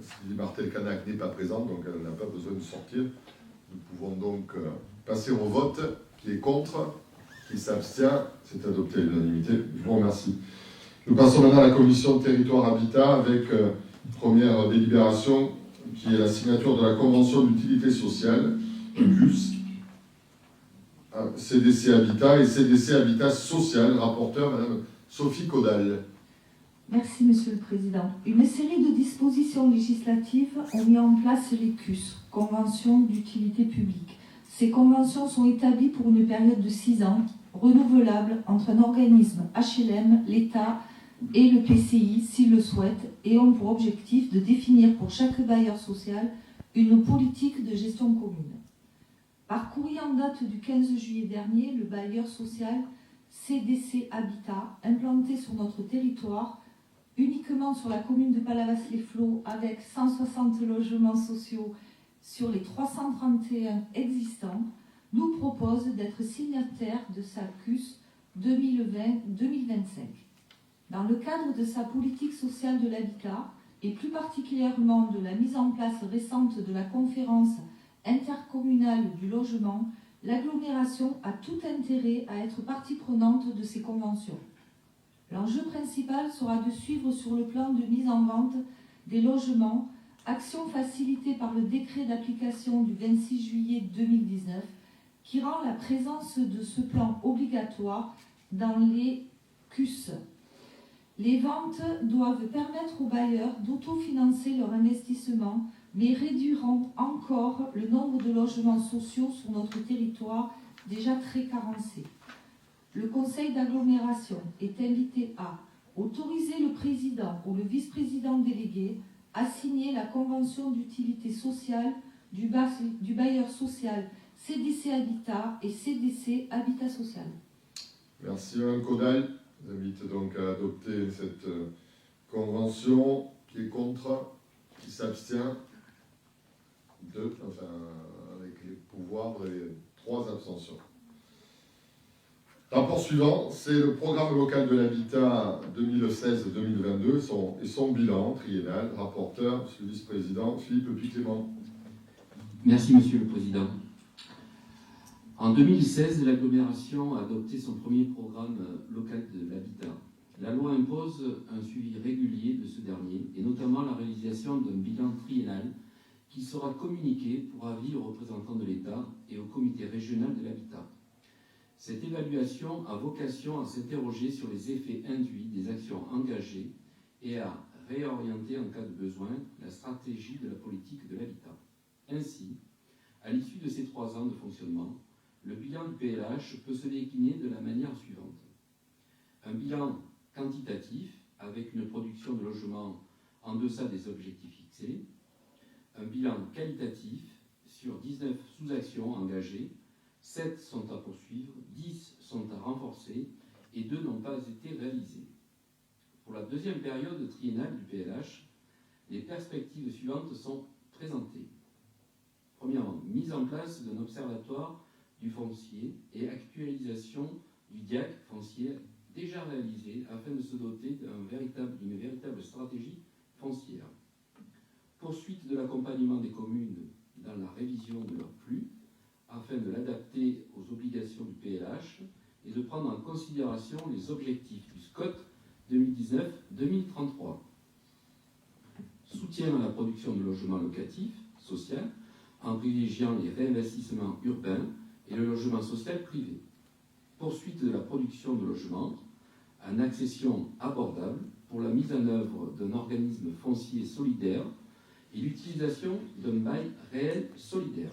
Sylvie Martel-Canac, n'est pas présente, donc elle n'a pas besoin de sortir. Nous pouvons donc passer au vote. Qui est contre? Qui s'abstient? C'est adopté à l'unanimité. Je vous remercie. Nous passons maintenant à la commission Territoire Habitat avec première délibération qui est la signature de la convention d'utilité sociale, plus CDC Habitat et CDC Habitat Social. Rapporteur, Madame Sophie Caudal. Merci, Monsieur le Président. Une série de dispositions législatives ont mis en place les CUS, conventions d'utilité publique. Ces conventions sont établies pour une période de 6 ans, renouvelable entre un organisme HLM, l'État et le PCI, s'il le souhaite, et ont pour objectif de définir pour chaque bailleur social une politique de gestion commune. Par courrier en date du 15 juillet dernier, le bailleur social CDC Habitat, implanté sur notre territoire, uniquement sur la commune de Palavas-les-Flots, avec 160 logements sociaux sur les 331 existants, nous propose d'être signataire de sa CUS 2020-2025. Dans le cadre de sa politique sociale de l'habitat, et plus particulièrement de la mise en place récente de la conférence intercommunale du logement, l'agglomération a tout intérêt à être partie prenante de ces conventions. L'enjeu principal sera de suivre sur le plan de mise en vente des logements, action facilitée par le décret d'application du 26 juillet 2019, qui rend la présence de ce plan obligatoire dans les CUS. Les ventes doivent permettre aux bailleurs d'autofinancer leur investissement, mais réduiront encore le nombre de logements sociaux sur notre territoire déjà très carencé. Le conseil d'agglomération est invité à autoriser le président ou le vice-président délégué à signer la convention d'utilité sociale du bailleur social CDC Habitat et CDC Habitat Social. Merci Mme Caudal. Je vous invite donc à adopter cette convention. Qui est contre, qui s'abstient, avec les pouvoirs des 3 abstentions. Rapport suivant, c'est le programme local de l'habitat 2016-2022 et son bilan triennal. Rapporteur, monsieur le vice-président Philippe Piclément. Merci Monsieur le Président. En 2016, l'agglomération a adopté son premier programme local de l'habitat. La loi impose un suivi régulier de ce dernier, et notamment la réalisation d'un bilan triennal qui sera communiqué pour avis aux représentants de l'État et au comité régional de l'habitat. Cette évaluation a vocation à s'interroger sur les effets induits des actions engagées et à réorienter en cas de besoin la stratégie de la politique de l'habitat. Ainsi, à l'issue de ces 3 ans de fonctionnement, le bilan du PLH peut se décliner de la manière suivante. Un bilan quantitatif, avec une production de logements en deçà des objectifs fixés. Un bilan qualitatif sur 19 sous-actions engagées, 7 sont à poursuivre, 10 sont à renforcer et 2 n'ont pas été réalisées. Pour la deuxième période triennale du PLH, les perspectives suivantes sont présentées. Premièrement, mise en place d'un observatoire du foncier et actualisation du DIAC foncier déjà réalisé afin de se doter d'une véritable stratégie foncière. Poursuite de l'accompagnement des communes dans la révision de leur flux afin de l'adapter aux obligations du PLH et de prendre en considération les objectifs du SCOT 2019-2033. Soutien à la production de logements locatifs, social, en privilégiant les réinvestissements urbains et le logement social privé. Poursuite de la production de logements en accession abordable pour la mise en œuvre d'un organisme foncier solidaire et l'utilisation d'un bail réel solidaire.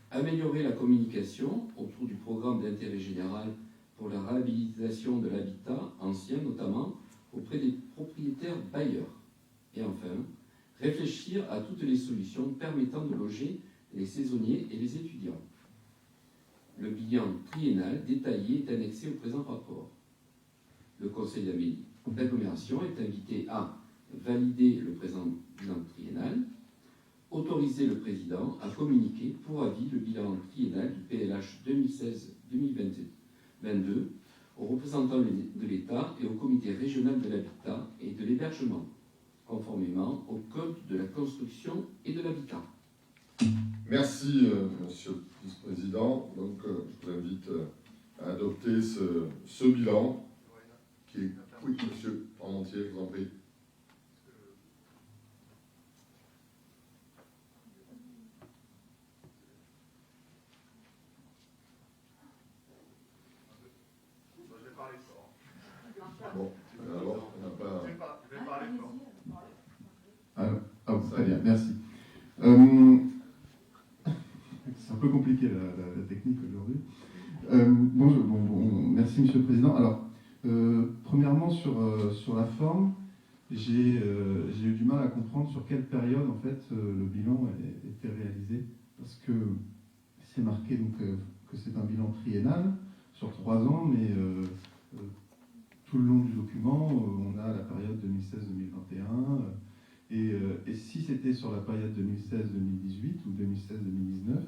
Améliorer la communication autour du programme d'intérêt général pour la réhabilitation de l'habitat ancien, notamment auprès des propriétaires bailleurs. Et enfin, réfléchir à toutes les solutions permettant de loger les saisonniers et les étudiants. Le bilan triennal détaillé est annexé au présent rapport. Le conseil d'agglomération est invité à valider le présent bilan triennal, autoriser le président à communiquer pour avis le bilan triennal du PLH 2016-2022 aux représentants de l'État et au comité régional de l'habitat et de l'hébergement, conformément au Code de la construction et de l'habitat. Merci, monsieur le vice-président. Donc, je vous invite à adopter ce bilan qui est... Oui, monsieur Parmentier, je vous en prie. Bon, alors, on n'a pas... Je vais parler fort. Très bien, merci. C'est un peu compliqué la technique aujourd'hui. Merci Monsieur le Président. Alors, premièrement sur la forme, j'ai eu du mal à comprendre sur quelle période en fait le bilan était réalisé, parce que c'est marqué donc, que c'est un bilan triennal sur 3 ans, mais tout le long du document, on a la période 2016-2021. Et si c'était sur la période 2016-2018 ou 2016-2019,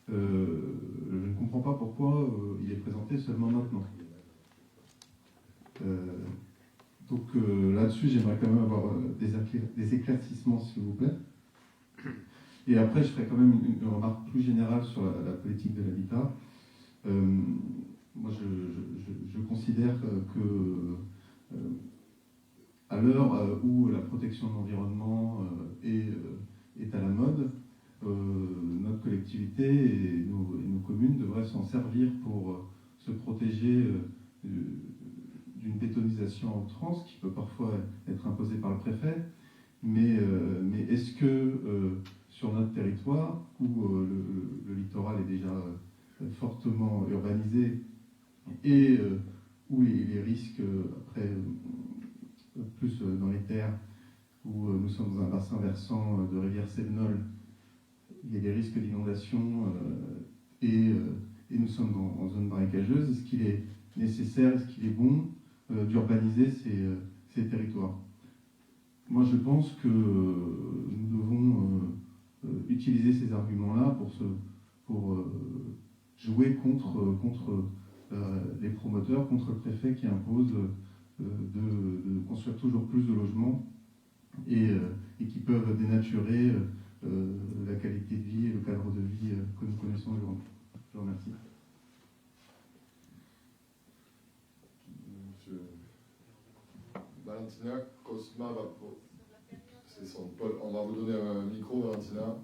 je ne comprends pas pourquoi il est présenté seulement maintenant. Donc là-dessus, j'aimerais quand même avoir des éclaircissements, s'il vous plaît. Et après, je ferai quand même une remarque plus générale sur la politique de l'habitat. Moi, je considère que à l'heure où la protection de l'environnement est à la mode, notre collectivité et nos communes devraient s'en servir pour se protéger d'une bétonisation à outrance qui peut parfois être imposée par le préfet. Mais est-ce que sur notre territoire, où le littoral est déjà fortement urbanisé et où les risques, après, plus dans les terres, où nous sommes dans un bassin versant de rivière Sévenol, il y a des risques d'inondation et nous sommes en zone marécageuse, est-ce qu'il est nécessaire, est-ce qu'il est bon d'urbaniser ces territoires? Moi, je pense que nous devons utiliser ces arguments-là pour jouer contre les promoteurs, contre le préfet qui impose de construire toujours plus de logements et qui peuvent dénaturer la qualité de vie et le cadre de vie que nous connaissons aujourd'hui. Je vous remercie. Monsieur Valentina Cosma c'est son Paul. On va vous donner un micro, Valentina.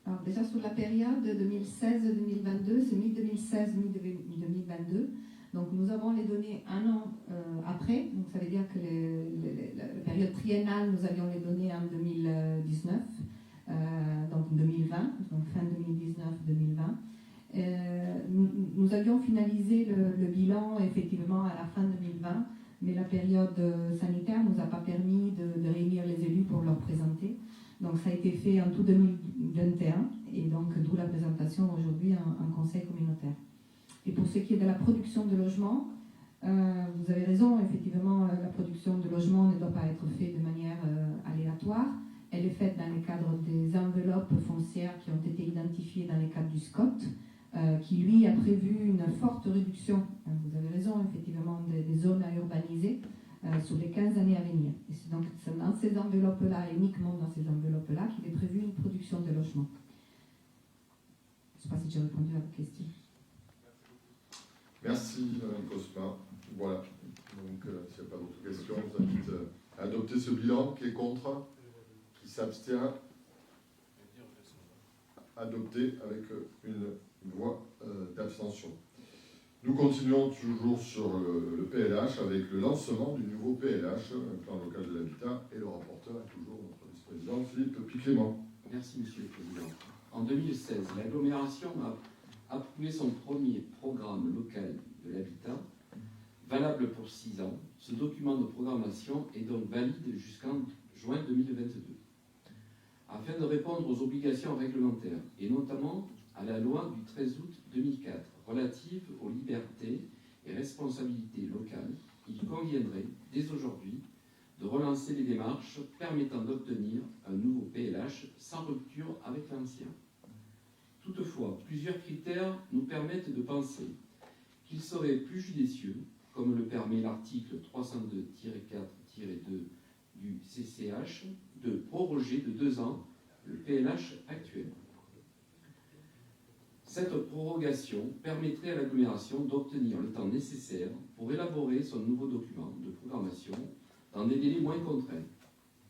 Alors déjà sur la période 2016-2022, c'est mi-2016-mi-2022. Donc nous avons les données un an après. Donc ça veut dire que la période triennale, nous avions les données en 2019, donc 2020, donc fin 2019-2020. Nous avions finalisé le bilan effectivement à la fin 2020, mais la période sanitaire ne nous a pas permis de réunir les élus pour leur présenter. Donc ça a été fait en tout 2021 et donc d'où la présentation aujourd'hui en conseil communautaire. Et pour ce qui est de la production de logements, vous avez raison, effectivement, la production de logements ne doit pas être faite de manière aléatoire. Elle est faite dans le cadre des enveloppes foncières qui ont été identifiées dans le cadre du SCOT, qui lui a prévu une forte réduction, vous avez raison, effectivement, des zones à urbaniser sur les 15 années à venir. Et c'est donc dans ces enveloppes-là, et uniquement dans ces enveloppes-là, qu'il est prévu une production de logements. Je ne sais pas si j'ai répondu à votre question. Merci, Mme Cosma. Voilà. Donc, s'il n'y a pas d'autres questions, je vous invite à adopter ce bilan. Qui est contre? Qui s'abstient? Adopté avec une voix d'abstention. Nous continuons toujours sur le PLH avec le lancement du nouveau PLH, un plan local de l'habitat, et le rapporteur est toujours notre vice-président Philippe Piclément. Merci, Monsieur le Président. En 2016, l'agglomération a approuvé son premier programme local de l'habitat, valable pour 6 ans. Ce document de programmation est donc valide jusqu'en juin 2022. Afin de répondre aux obligations réglementaires, et notamment à la loi du 13 août 2004 relative aux libertés et responsabilités locales, il conviendrait dès aujourd'hui de relancer les démarches permettant d'obtenir un nouveau PLH sans rupture avec l'ancien. Toutefois, plusieurs critères nous permettent de penser qu'il serait plus judicieux, comme le permet l'article 302-4-2 du CCH, de proroger de 2 ans le PLH actuel. Cette prorogation permettrait à l'agglomération d'obtenir le temps nécessaire pour élaborer son nouveau document de programmation dans des délais moins contraints,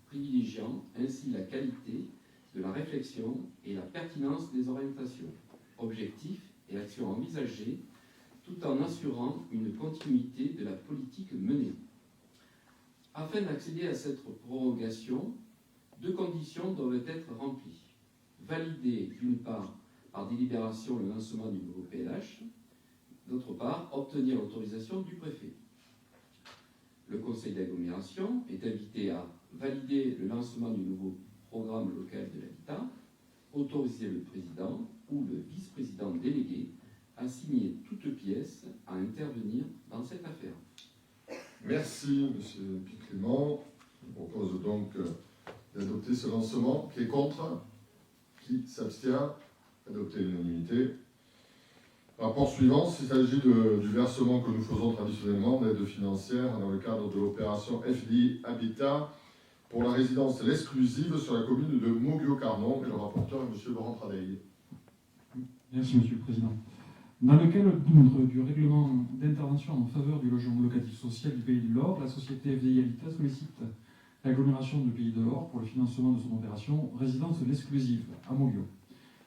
privilégiant ainsi la qualité de la réflexion et la pertinence des orientations, objectifs et actions envisagées, tout en assurant une continuité de la politique menée. Afin d'accéder à cette prorogation, 2 conditions doivent être remplies. Valider, d'une part, par délibération le lancement du nouveau PLH, d'autre part, obtenir l'autorisation du préfet. Le conseil d'agglomération est invité à valider le lancement du nouveau programme local de l'habitat, autoriser le président ou le vice-président délégué à signer toute pièce à intervenir dans cette affaire. Merci, M. Piclément. Je propose donc d'adopter ce lancement. Qui est contre? Qui s'abstient? Adopté à l'unanimité. Rapport suivant, il s'agit du versement que nous faisons traditionnellement d'aide financière dans le cadre de l'opération FDI Habitat pour la résidence l'exclusive sur la commune de Mauguio-Carnon. Et le rapporteur est M. Laurent Pradeil. Merci, Monsieur le Président. Dans le cadre du règlement d'intervention en faveur du logement locatif social du Pays de l'Or, la société FDI Habitat sollicite l'agglomération du Pays de l'Or pour le financement de son opération résidence l'exclusive à Mauguio.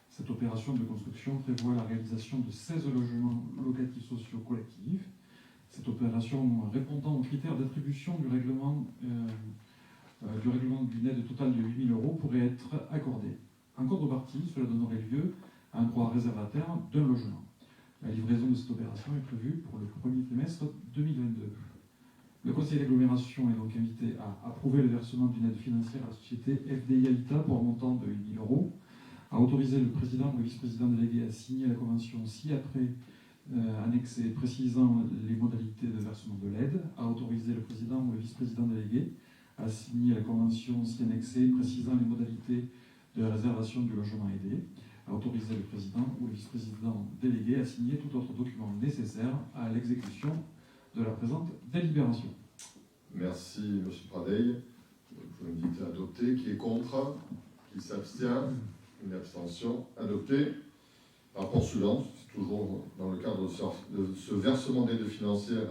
Cette opération de construction prévoit la réalisation de 16 logements locatifs sociaux collectifs. Cette opération répondant aux critères d'attribution du règlement d'une aide totale de 8 000 € pourrait être accordée. En contrepartie, cela donnerait lieu à un droit réservataire d'un logement. La livraison de cette opération est prévue pour le premier trimestre 2022. Le conseil d'agglomération est donc invité à approuver le versement d'une aide financière à la société FDI Habitat pour un montant de 8 000 €, à autoriser le président ou le vice-président délégué à signer la convention ci-après annexée précisant les modalités de versement de l'aide, à autoriser le président ou le vice-président délégué à signer la convention ci-annexée précisant les modalités de la réservation du logement aidé, à autoriser le président ou le vice-président délégué à signer tout autre document nécessaire à l'exécution de la présente délibération. Merci, M. Pradeil. Je vous invite à adopter. Qui est contre? Qui s'abstient? Une abstention. Adopté. Rapport suivant, toujours dans le cadre de ce versement d'aide financière.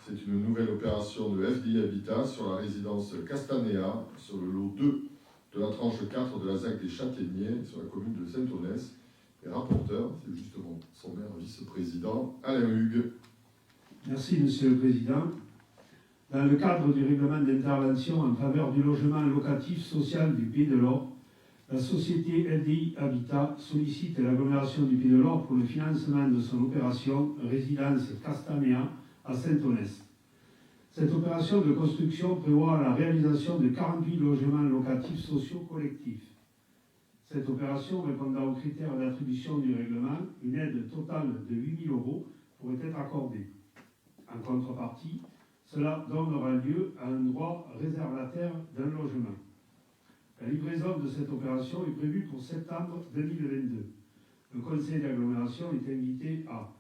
C'est une nouvelle opération de FDI Habitat sur la résidence Castanea, sur le lot 2 de la tranche 4 de la ZAC des Châtaigniers, sur la commune de Saint-Onès. Et rapporteur, c'est justement son maire vice-président, Alain Hugues. Merci, Monsieur le Président. Dans le cadre du règlement d'intervention en faveur du logement locatif social du Pays de l'Or, la société FDI Habitat sollicite l'agglomération du Pays de l'Or pour le financement de son opération résidence Castanea à Saint-Onès. Cette opération de construction prévoit la réalisation de 48 logements locatifs sociaux collectifs. Cette opération, répondant aux critères d'attribution du règlement, une aide totale de 8 000 € pourrait être accordée. En contrepartie, cela donnera lieu à un droit réservataire d'un logement. La livraison de cette opération est prévue pour septembre 2022. Le conseil d'agglomération est invité à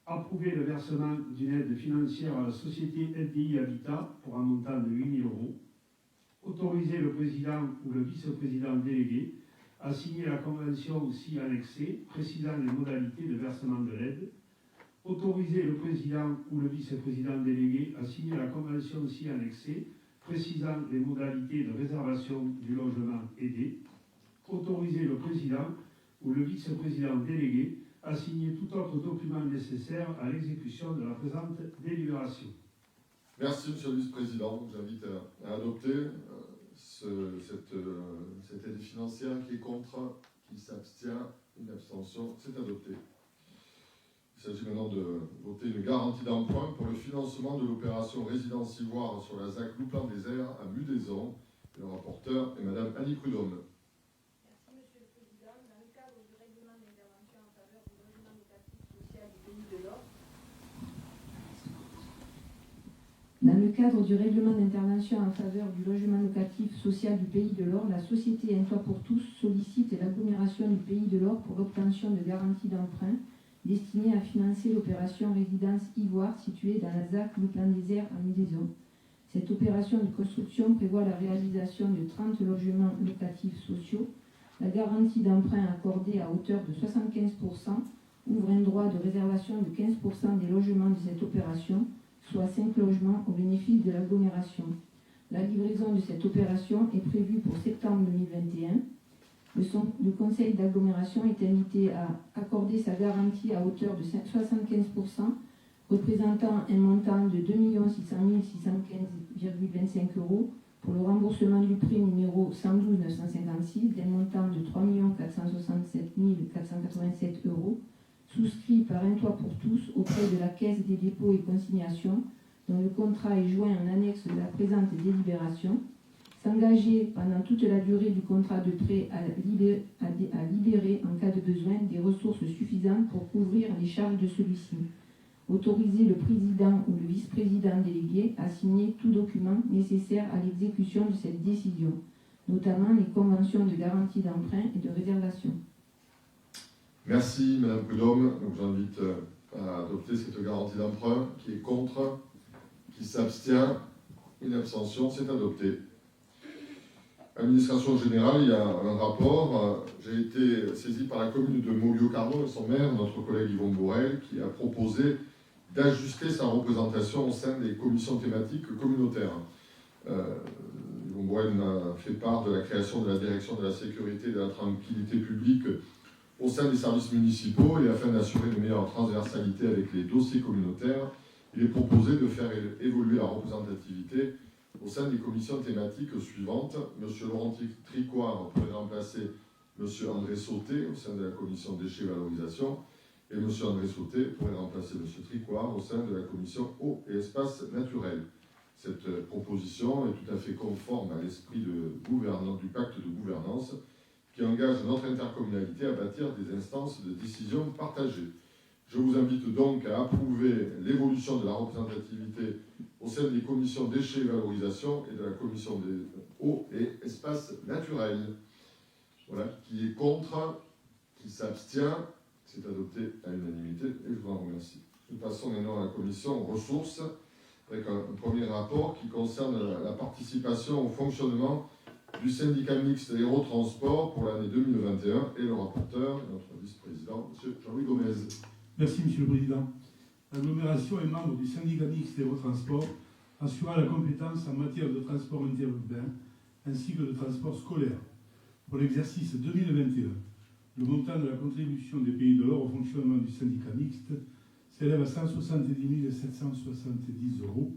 approuver le versement d'une aide financière à la société FDI Habitat pour un montant de 8 000 €, autoriser le président ou le vice-président délégué à signer la convention aussi annexée précisant les modalités de versement de l'aide, autoriser le président ou le vice-président délégué à signer la convention aussi annexée précisant les modalités de réservation du logement aidé, autoriser le président ou le vice-président délégué à signer tout autre document nécessaire à l'exécution de la présente délibération. Merci, Monsieur le Vice-président. J'invite à adopter cette aide financière. Qui est contre? Qui s'abstient? Une abstention. C'est adopté. Il s'agit maintenant de voter une garantie d'emprunt pour le financement de l'opération résidence ivoire sur la ZAC Louplan-des-Airs à Mudaison. Le rapporteur est Mme Annie Prudhomme. Merci, Monsieur le Président. Dans le cadre du règlement d'intervention en faveur du logement locatif social du Pays de l'Or, dans le cadre du règlement d'intervention en faveur du logement locatif social du Pays de l'Or, la société Un Toit pour tous sollicite l'agglomération du Pays de l'Or pour l'obtention de garanties d'emprunt destinée à financer l'opération résidence ivoire située dans la ZAC Louplan-des-Airs à Mudaison. Cette opération de construction prévoit la réalisation de 30 logements locatifs sociaux. La garantie d'emprunt accordée à hauteur de 75% ouvre un droit de réservation de 15% des logements de cette opération, soit 5 logements au bénéfice de l'agglomération. La livraison de cette opération est prévue pour septembre 2021. Le conseil d'agglomération est invité à accorder sa garantie à hauteur de 75%, représentant un montant de 2 600 615,25 € pour le remboursement du prêt numéro 112 956 d'un montant de 3 467 487 €, souscrit par Un Toit pour tous auprès de la Caisse des dépôts et consignations, dont le contrat est joint en annexe de la présente délibération. S'engager pendant toute la durée du contrat de prêt à libérer en cas de besoin des ressources suffisantes pour couvrir les charges de celui-ci. Autoriser le président ou le vice-président délégué à signer tout document nécessaire à l'exécution de cette décision, notamment les conventions de garantie d'emprunt et de réservation. Merci Madame Prudhomme. Donc j'invite à adopter cette garantie d'emprunt. Qui est contre? Qui s'abstient? Une abstention, c'est adopté. Administration générale, il y a un rapport. J'ai été saisi par la commune de Moguio-Carnon et son maire, notre collègue Yvon Borel, qui a proposé d'ajuster sa représentation au sein des commissions thématiques communautaires. Yvon Borel m'a fait part de la création de la direction de la sécurité et de la tranquillité publique au sein des services municipaux, et afin d'assurer une meilleure transversalité avec les dossiers communautaires, il est proposé de faire évoluer la représentativité au sein des commissions thématiques suivantes. M. Laurent Tricoire pourrait remplacer M. André Sauté au sein de la commission déchets et valorisation, et M. André Sauté pourrait remplacer M. Tricoire au sein de la commission eau et espaces naturels. Cette proposition est tout à fait conforme à l'esprit du pacte de gouvernance qui engage notre intercommunalité à bâtir des instances de décision partagées. Je vous invite donc à approuver l'évolution de la représentativité au sein des commissions déchets et valorisation et de la commission des eaux et espaces naturels. Voilà, qui est contre, qui s'abstient, c'est adopté à l'unanimité et je vous en remercie. Nous passons maintenant à la commission ressources avec un premier rapport qui concerne la participation au fonctionnement du syndicat mixte Aérotransport pour l'année 2021 et le rapporteur, notre vice-président, M. Jean-Louis Gomez. Merci, Monsieur le Président. L'agglomération est membre du syndicat mixte Aérotransport, assurant la compétence en matière de transport interurbain ainsi que de transport scolaire. Pour l'exercice 2021, le montant de la contribution des Pays de l'Or au fonctionnement du syndicat mixte s'élève à 170 770 €,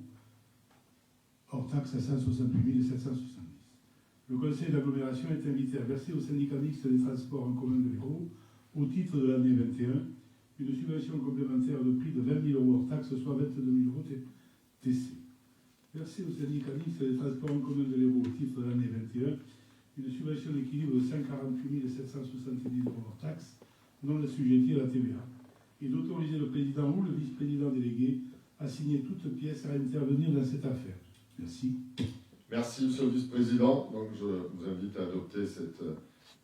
hors taxe à 168 770. Le conseil d'agglomération est invité à verser au syndicat mixte des transports en commun de l'Hérault, au titre de l'année 21, une subvention complémentaire de prix de 20 000 € hors taxe, soit 22 000 € TC. Verser au syndicat mixte des transports en commun de l'Hérault, au titre de l'année 21, une subvention d'équilibre de 148 770 € hors taxe, non assujettie à la TVA, et d'autoriser le président ou le vice-président délégué à signer toute pièce à intervenir dans cette affaire. Merci. Merci, Monsieur le Vice-président. Donc, je vous invite à adopter cette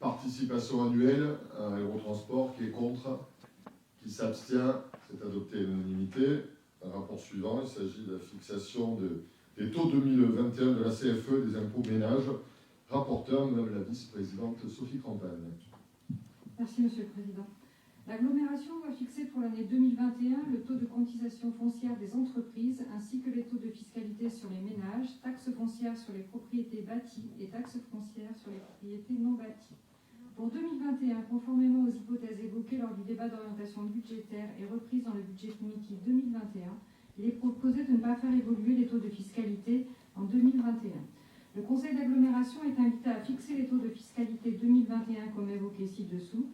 participation annuelle à Aérotransport. Qui est contre, qui s'abstient, c'est adopté à l'unanimité. Un rapport suivant, il s'agit de la fixation des taux 2021 de la CFE des impôts ménages. Rapporteur, Madame la Vice-présidente Sophie Crampagne. Merci, Monsieur le Président. L'agglomération va fixer pour l'année 2021 le taux de cotisation foncière des entreprises ainsi que les taux de fiscalité sur les ménages, taxes foncières sur les propriétés bâties et taxes foncières sur les propriétés non bâties. Pour 2021, conformément aux hypothèses évoquées lors du débat d'orientation budgétaire et reprises dans le budget primitif 2021, il est proposé de ne pas faire évoluer les taux de fiscalité en 2021. Le conseil d'agglomération est invité à fixer les taux de fiscalité 2021 comme évoqué ci-dessous.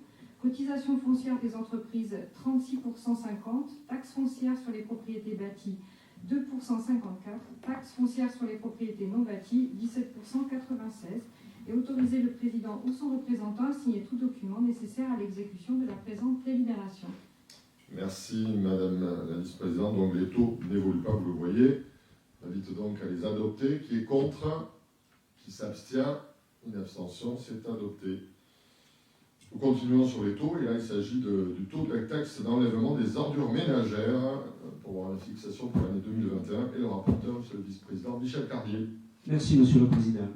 Cotisation foncière des entreprises 36,50 %, taxe foncière sur les propriétés bâties 2,54 %, taxe foncière sur les propriétés non bâties 17,96 % et autoriser le président ou son représentant à signer tout document nécessaire à l'exécution de la présente délibération. Merci Madame la Vice-présidente. Donc les taux n'évoluent pas, vous le voyez. J'invite donc à les adopter. Qui est contre? Qui s'abstient? Une abstention, c'est adopté. Nous continuons sur les taux, et là il s'agit du taux de la taxe d'enlèvement des ordures ménagères pour avoir une fixation pour l'année 2021 et le rapporteur, monsieur le vice-président Michel Carlier. Merci Monsieur le Président.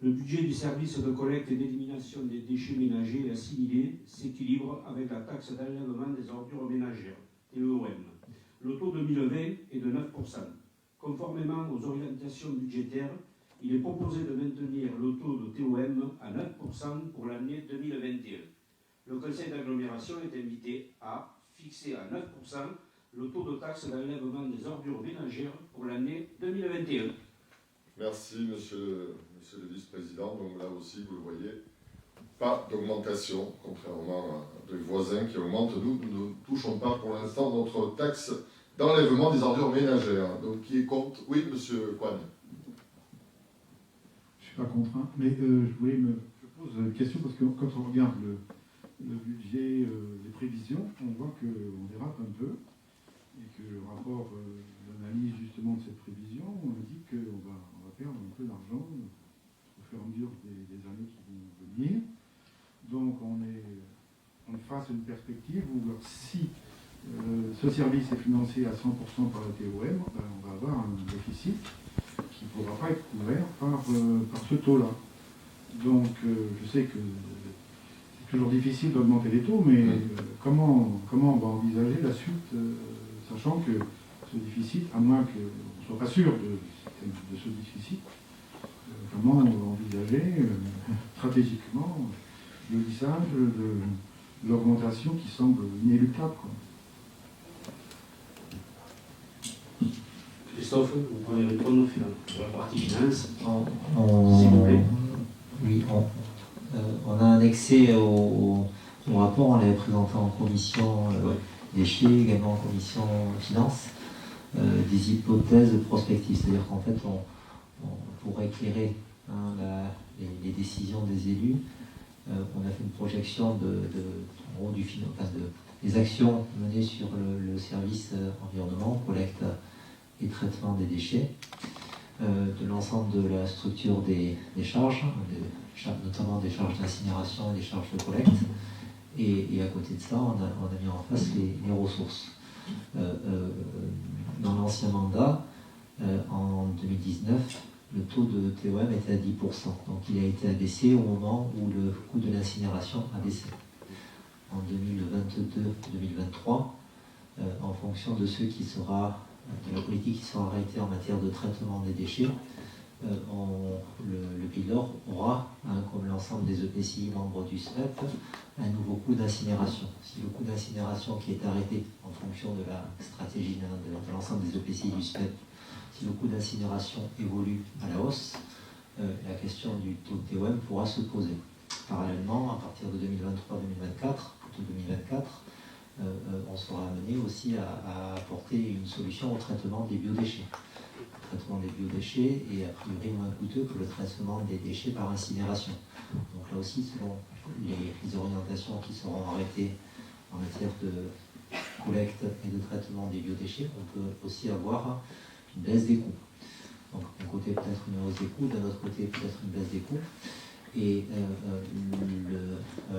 Le budget du service de collecte et d'élimination des déchets ménagers et assimilés s'équilibre avec la taxe d'enlèvement des ordures ménagères, TEOM. Le taux 2020 est de 9%. Conformément aux orientations budgétaires, il est proposé de maintenir le taux de TOM à 9% pour l'année 2021. Le conseil d'agglomération est invité à fixer à 9% le taux de taxe d'enlèvement des ordures ménagères pour l'année 2021. Merci, monsieur le vice-président. Donc là aussi, vous le voyez, pas d'augmentation, contrairement à des voisins qui augmentent. Nous ne touchons pas pour l'instant notre taxe d'enlèvement des ordures ménagères. Donc qui est contre? Oui, monsieur Coine. Je suis pas contraint, mais je pose une question parce que quand on regarde le budget, les prévisions, on voit qu'on dérape un peu et que le rapport d'analyse justement de cette prévision, on dit qu'on va perdre un peu d'argent au fur et à mesure des années qui vont venir. Donc on est face à une perspective où si ce service est financé à 100% par la TOM, on va avoir un déficit qui ne pourra pas être couvert par ce taux-là. Donc je sais que c'est toujours difficile d'augmenter les taux, mais comment on va envisager la suite, sachant que ce déficit, à moins qu'on ne soit pas sûr de ce déficit, comment on va envisager stratégiquement le lissage de l'augmentation qui semble inéluctable, quoi. Christophe, vous pouvez répondre sur la partie finance, s'il vous plaît. Oui, on a annexé au rapport, on l'avait présenté en commission déchets, également en commission finances, des hypothèses prospectives. C'est-à-dire qu'en fait, pour éclairer les décisions des élus, on a fait une projection des actions menées sur le service environnement, collecte et traitement des déchets, de l'ensemble de la structure des charges, notamment des charges d'incinération et des charges de collecte. Et à côté de ça, on a mis en face les ressources. Dans l'ancien mandat, en 2019, le taux de TOM était à 10%. Donc il a été abaissé au moment où le coût de l'incinération a baissé. En 2022-2023, en fonction de de la politique qui sera arrêtée en matière de traitement des déchets, le Pays de l'Or aura, comme l'ensemble des EPCI membres du SPEP, un nouveau coût d'incinération. Si le coût d'incinération qui est arrêté en fonction de la stratégie de l'ensemble des EPCI du SPEP, si le coût d'incinération évolue à la hausse, la question du taux de TOM pourra se poser. Parallèlement, à partir de 2023-2024, plutôt 2024, on sera amené aussi à apporter une solution au traitement des biodéchets. Le traitement des biodéchets est a priori moins coûteux que le traitement des déchets par incinération. Donc là aussi, selon les orientations qui seront arrêtées en matière de collecte et de traitement des biodéchets, on peut aussi avoir une baisse des coûts. Donc d'un côté peut-être une hausse des coûts, d'un autre côté peut-être une baisse des coûts. Et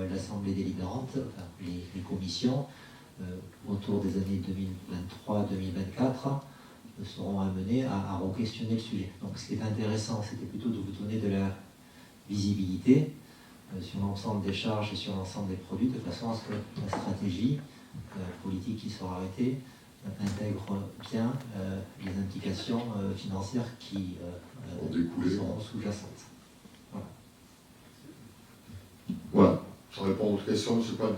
l'Assemblée délibérante, les commissions, autour des années 2023-2024, seront amenées à re-questionner le sujet. Donc ce qui est intéressant, c'était plutôt de vous donner de la visibilité sur l'ensemble des charges et sur l'ensemble des produits, de façon à ce que la stratégie politique qui sera arrêtée intègre bien les implications financières qui seront sous-jacentes. Voilà, ça répond aux questions, M. Pan.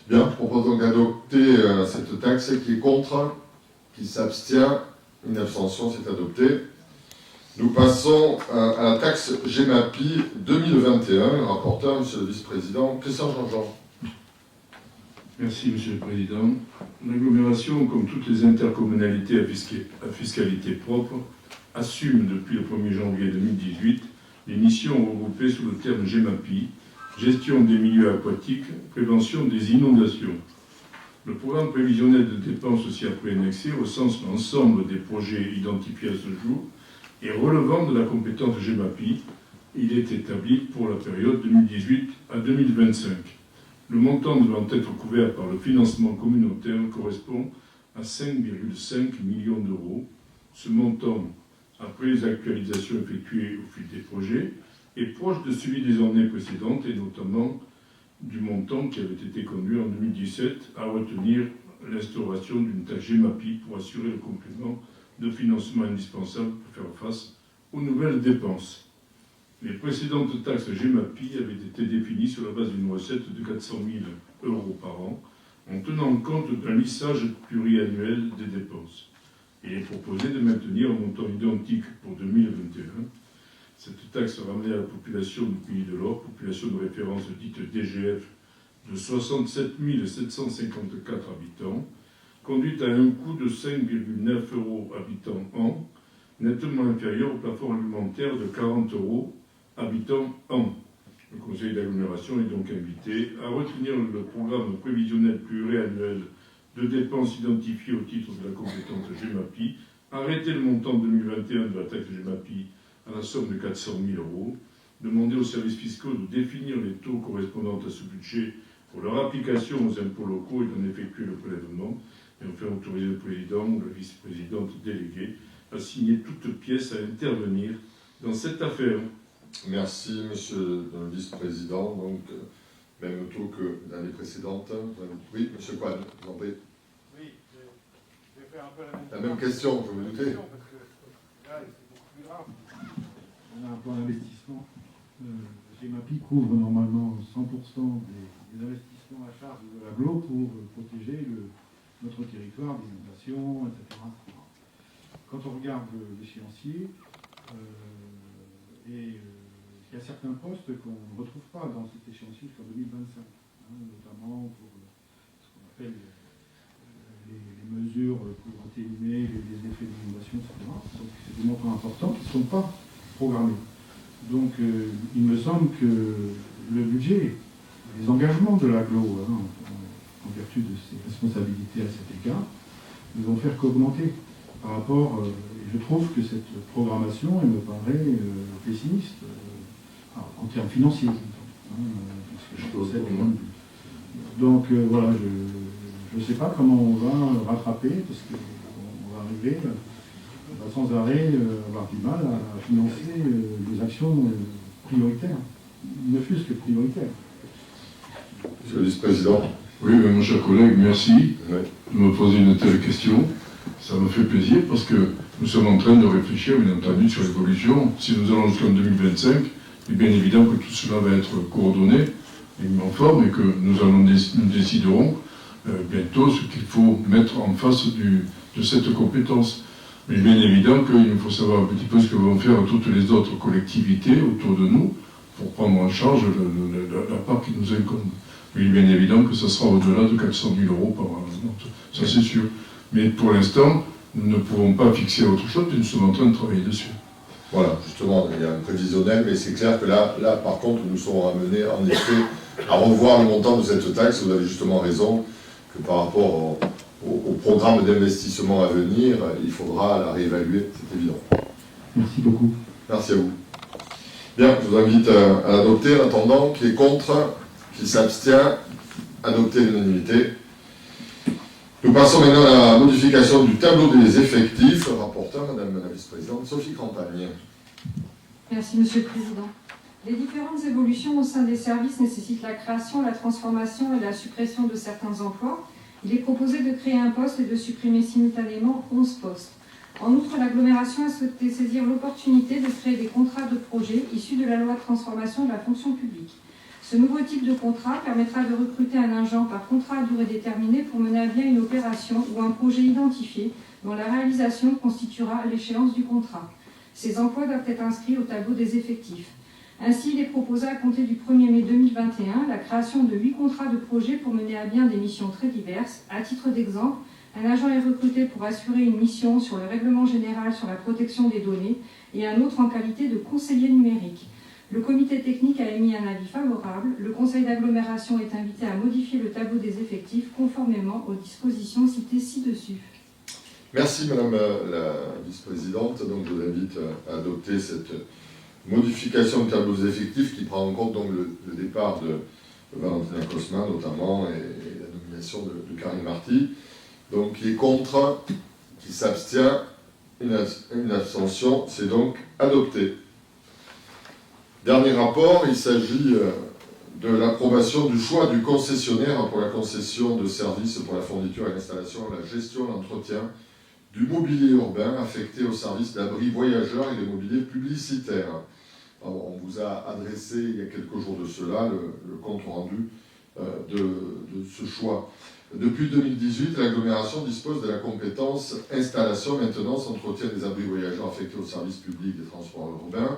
Bien, je propose donc d'adopter cette taxe. Qui est contre, qui s'abstient, une abstention, c'est adopté. Nous passons à la taxe GEMAPI 2021. Le rapporteur, M. le vice-président, Christian Jean-Jean. Merci, M. le Président. L'agglomération, comme toutes les intercommunalités à fiscalité propre, assume depuis le 1er janvier 2018 les missions regroupées sous le terme GEMAPI, gestion des milieux aquatiques, prévention des inondations. Le programme prévisionnel de dépenses aussi après annexé recense l'ensemble des projets identifiés à ce jour et relevant de la compétence GEMAPI. Il est établi pour la période 2018 à 2025. Le montant devant être couvert par le financement communautaire correspond à 5,5 millions d'euros. Ce montant, après les actualisations effectuées au fil des projets, est proche de celui des années précédentes et notamment du montant qui avait été conduit en 2017 à retenir l'instauration d'une taxe GEMAPI pour assurer le complément de financement indispensable pour faire face aux nouvelles dépenses. Les précédentes taxes GEMAPI avaient été définies sur la base d'une recette de 400 000 € par an, en tenant compte d'un lissage pluriannuel des dépenses. Il est proposé de maintenir un montant identique pour 2021. Cette taxe ramenée à la population du Pays de l'Or, population de référence dite DGF, de 67 754 habitants, conduit à un coût de 5,9 € habitant an, nettement inférieur au plafond réglementaire de 40 € habitant an. Le conseil d'agglomération est donc invité à retenir le programme prévisionnel pluriannuel de dépenses identifiées au titre de la compétence GEMAPI, arrêter le montant 2021 de la taxe GEMAPI à la somme de 400 000 €, demander aux services fiscaux de définir les taux correspondant à ce budget pour leur application aux impôts locaux et d'en effectuer le prélèvement, et enfin autoriser le président ou la vice-présidente déléguée à signer toute pièce à intervenir dans cette affaire. Merci, monsieur le vice-président. Donc, même taux que l'année précédente. Oui, monsieur Coine, vous en prie. Oui, je vais faire un peu la même question, je me doutais. Parce que là, c'est beaucoup plus grave. On a un plan d'investissement. GEMAPI couvre normalement 100% des investissements à charge de l'agglo pour protéger notre territoire des inondations, etc. Quand on regarde l'échéancier, il y a certains postes qu'on ne retrouve pas dans cet échéancier jusqu'en 2025, notamment pour ce qu'on appelle les mesures pour atténuer les effets d'inondation, etc. Donc c'est des montants importants qui ne sont pas programmés. Donc il me semble que le budget, les engagements de l'agglo, en vertu de ses responsabilités à cet égard, ne vont faire qu'augmenter par rapport. Je trouve que cette programmation, elle me paraît pessimiste, en termes financiers, parce que je possède au moins. Donc voilà, je ne sais pas comment on va rattraper, parce qu'on va arriver, on va sans arrêt avoir du mal à financer des actions prioritaires, ne fût-ce que prioritaires. Monsieur le vice-président. Oui, mais mon cher collègue, merci de me poser une telle question. Ça me fait plaisir parce que nous sommes en train de réfléchir, bien entendu, sur l'évolution. Si nous allons jusqu'en 2025, il est bien évident que tout cela va être coordonné et mis en forme et que nous déciderons bientôt ce qu'il faut mettre en face de cette compétence. Mais il est bien évident qu'il nous faut savoir un petit peu ce que vont faire toutes les autres collectivités autour de nous pour prendre en charge la part qui nous incombe. Mais il est bien évident que ça sera au-delà de 400 000 € par an. Ça c'est sûr. Mais pour l'instant, nous ne pouvons pas fixer autre chose et nous sommes en train de travailler dessus. Voilà, justement, il y a un prévisionnel, mais c'est clair que là, par contre, nous serons amenés, en effet, à revoir le montant de cette taxe. Vous avez justement raison, que par rapport au programme d'investissement à venir, il faudra la réévaluer, c'est évident. Merci beaucoup. Merci à vous. Bien, je vous invite à l'adopter. En attendant, qui est contre, qui s'abstient, adopter l'unanimité. Nous passons maintenant à la modification du tableau des effectifs. Rapporteur, Madame la Vice-présidente Sophie Campagne. Merci, Monsieur le Président. Les différentes évolutions au sein des services nécessitent la création, la transformation et la suppression de certains emplois. Il est proposé de créer un poste et de supprimer simultanément 11 postes. En outre, l'agglomération a souhaité saisir l'opportunité de créer des contrats de projet issus de la loi de transformation de la fonction publique. Ce nouveau type de contrat permettra de recruter un agent par contrat à durée déterminée pour mener à bien une opération ou un projet identifié dont la réalisation constituera l'échéance du contrat. Ces emplois doivent être inscrits au tableau des effectifs. Ainsi, il est proposé à compter du 1er mai 2021 la création de 8 contrats de projet pour mener à bien des missions très diverses. À titre d'exemple, un agent est recruté pour assurer une mission sur le règlement général sur la protection des données et un autre en qualité de conseiller numérique. Le comité technique a émis un avis favorable. Le conseil d'agglomération est invité à modifier le tableau des effectifs conformément aux dispositions citées ci-dessus. Merci Madame la Vice-présidente. Donc je vous invite à adopter cette modification du tableau des effectifs qui prend en compte donc le départ de Valentina Cosma notamment et la nomination de Karine Marty. Donc qui est contre, qui s'abstient, une abstention, c'est donc adopté. Dernier rapport, il s'agit de l'approbation du choix du concessionnaire pour la concession de services pour la fourniture et l'installation, la gestion, l'entretien du mobilier urbain affecté au service d'abri voyageurs et de mobilier publicitaire. Alors, on vous a adressé il y a quelques jours de cela le compte rendu de ce choix. Depuis 2018, l'agglomération dispose de la compétence installation, maintenance, entretien des abris voyageurs affectés au service public des transports urbains.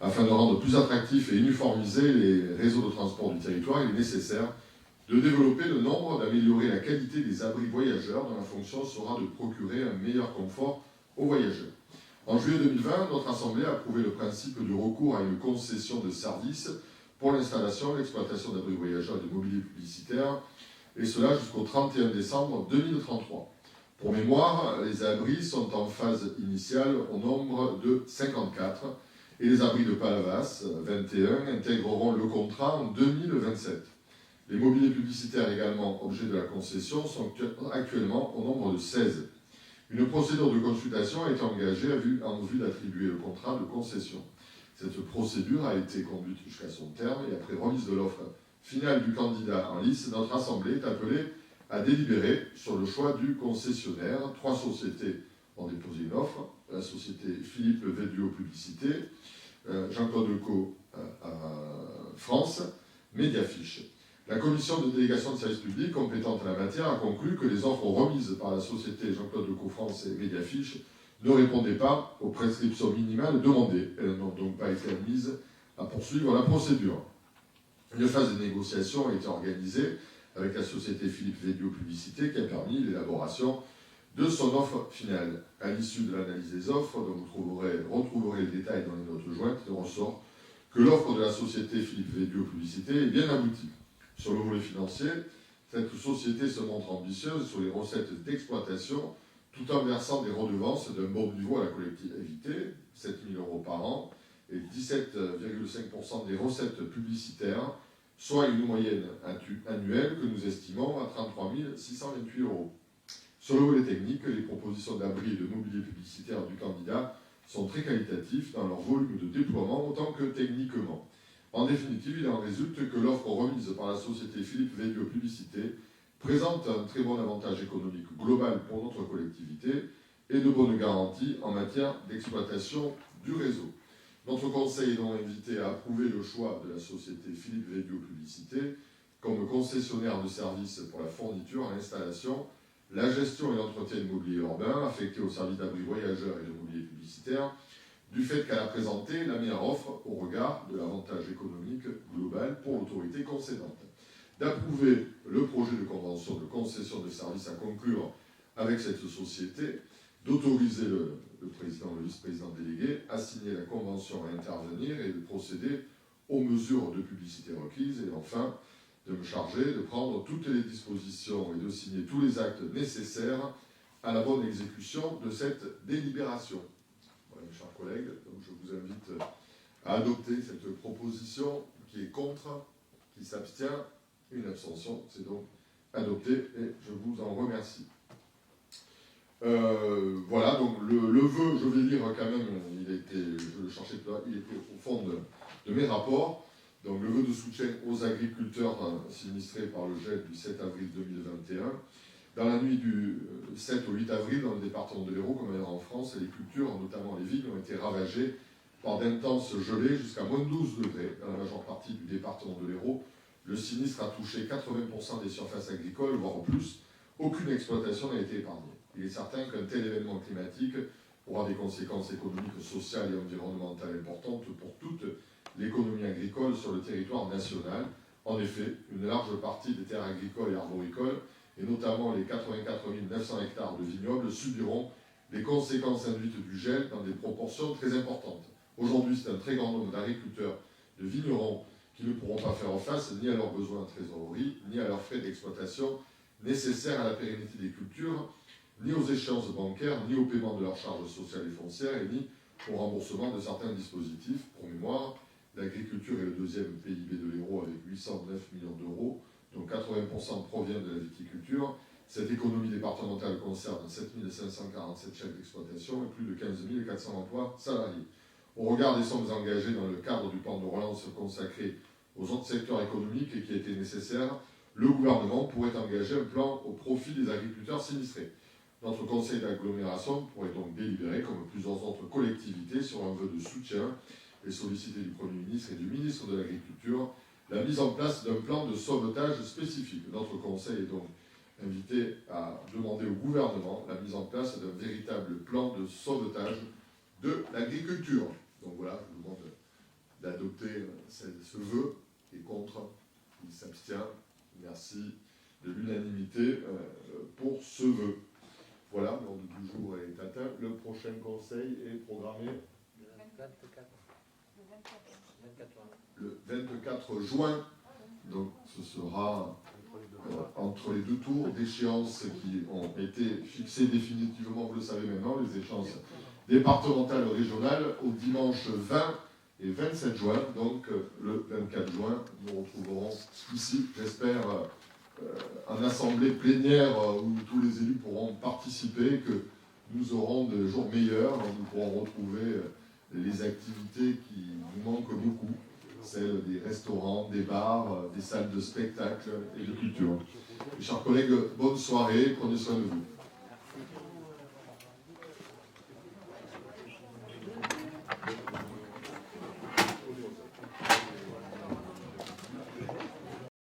Afin de rendre plus attractifs et uniformiser les réseaux de transport du territoire, il est nécessaire de développer le nombre, d'améliorer la qualité des abris voyageurs dont la fonction sera de procurer un meilleur confort aux voyageurs. En juillet 2020, notre Assemblée a approuvé le principe du recours à une concession de service pour l'installation et l'exploitation d'abris voyageurs et de mobilier publicitaire, et cela jusqu'au 31 décembre 2033. Pour mémoire, les abris sont en phase initiale au nombre de 54, et les abris de Palavas, 21, intégreront le contrat en 2027. Les mobiliers publicitaires également objets de la concession sont actuellement au nombre de 16. Une procédure de consultation a été engagée en vue d'attribuer le contrat de concession. Cette procédure a été conduite jusqu'à son terme et après remise de l'offre finale du candidat en lice, notre Assemblée est appelée à délibérer sur le choix du concessionnaire. 3 sociétés ont déposé une offre. La société Philippe Védio Publicité, Jean-Claude Decaux France, Mediafiche. La commission de délégation de services publics compétente en la matière a conclu que les offres remises par la société Jean-Claude Decaux France et Mediafiche ne répondaient pas aux prescriptions minimales demandées. Elles n'ont donc pas été admises à poursuivre la procédure. Une phase de négociation a été organisée avec la société Philippe Védio Publicité qui a permis l'élaboration de son offre finale. À l'issue de l'analyse des offres, dont vous retrouverez les détails dans les notes jointes, il ressort que l'offre de la société Philippe Védio Publicité est bien aboutie. Sur le volet financier, cette société se montre ambitieuse sur les recettes d'exploitation tout en versant des redevances d'un bon niveau à la collectivité, 7 000 € par an, et 17,5% des recettes publicitaires, soit une moyenne annuelle que nous estimons à 33 628 €. Sur le volet technique, les propositions d'abri et de mobilier publicitaire du candidat sont très qualitatifs dans leur volume de déploiement autant que techniquement. En définitive, il en résulte que l'offre remise par la société Philippe Védio Publicité présente un très bon avantage économique global pour notre collectivité et de bonnes garanties en matière d'exploitation du réseau. Notre conseil est donc invité à approuver le choix de la société Philippe Védio Publicité comme concessionnaire de services pour la fourniture, l'installation, la gestion et l'entretien immobilier urbain affecté au service d'abri voyageurs et de mobilier publicitaire, du fait qu'elle a présenté la meilleure offre au regard de l'avantage économique global pour l'autorité concédante. D'approuver le projet de convention de concession de services à conclure avec cette société, d'autoriser le président, le vice-président délégué à signer la convention à intervenir et de procéder aux mesures de publicité requises, et enfin de me charger de prendre toutes les dispositions et de signer tous les actes nécessaires à la bonne exécution de cette délibération. Voilà, mes chers collègues, donc je vous invite à adopter cette proposition. Qui est contre, qui s'abstient, une abstention, c'est donc adopté et je vous en remercie. Voilà, donc le vœu, je vais lire quand même, je le cherchais pas, il était au fond de mes rapports. Donc le vœu de soutien aux agriculteurs sinistrés par le gel du 7 avril 2021. Dans la nuit du 7 au 8 avril, dans le département de l'Hérault, comme ailleurs en France, les cultures, notamment les vignes, ont été ravagées par d'intenses gelées jusqu'à moins 12 degrés. Dans la majeure partie du département de l'Hérault, le sinistre a touché 80% des surfaces agricoles, voire plus. Aucune exploitation n'a été épargnée. Il est certain qu'un tel événement climatique aura des conséquences économiques, sociales et environnementales importantes pour toute l'économie agricole sur le territoire national. En effet, une large partie des terres agricoles et arboricoles, et notamment les 84 900 hectares de vignobles, subiront les conséquences induites du gel dans des proportions très importantes. Aujourd'hui, c'est un très grand nombre d'agriculteurs, de vignerons, qui ne pourront pas faire face ni à leurs besoins en trésorerie, ni à leurs frais d'exploitation nécessaires à la pérennité des cultures, ni aux échéances bancaires, ni au paiement de leurs charges sociales et foncières, et ni au remboursement de certains dispositifs. Pour mémoire, l'agriculture est le deuxième PIB de l'Hérault avec 809 millions d'euros, dont 80% provient de la viticulture. Cette économie départementale concerne 7 547 chefs d'exploitation et plus de 15 400 emplois salariés. Au regard des sommes engagées dans le cadre du plan de relance consacré aux autres secteurs économiques et qui était nécessaire, le gouvernement pourrait engager un plan au profit des agriculteurs sinistrés. Notre conseil d'agglomération pourrait donc délibérer, comme plusieurs autres collectivités, sur un vœu de soutien et solliciter du Premier ministre et du ministre de l'Agriculture la mise en place d'un plan de sauvetage spécifique. Notre conseil est donc invité à demander au gouvernement la mise en place d'un véritable plan de sauvetage de l'agriculture. Donc voilà, je vous demande d'adopter ce vœu. Et contre, il s'abstient. Merci de l'unanimité pour ce vœu. Voilà, l'ordre du jour est atteint. Le prochain conseil est programmé le 24 juin. Donc ce sera entre les deux tours d'échéances qui ont été fixées définitivement, vous le savez maintenant, les échéances départementales et régionales au dimanche 20 et 27 juin. Donc le 24 juin, nous retrouverons ici, j'espère, en assemblée plénière où tous les élus pourront participer, que nous aurons des jours meilleurs, nous pourrons retrouver les activités qui nous manquent beaucoup, celles des restaurants, des bars, des salles de spectacle et de culture. Mes chers collègues, bonne soirée, prenez soin de vous.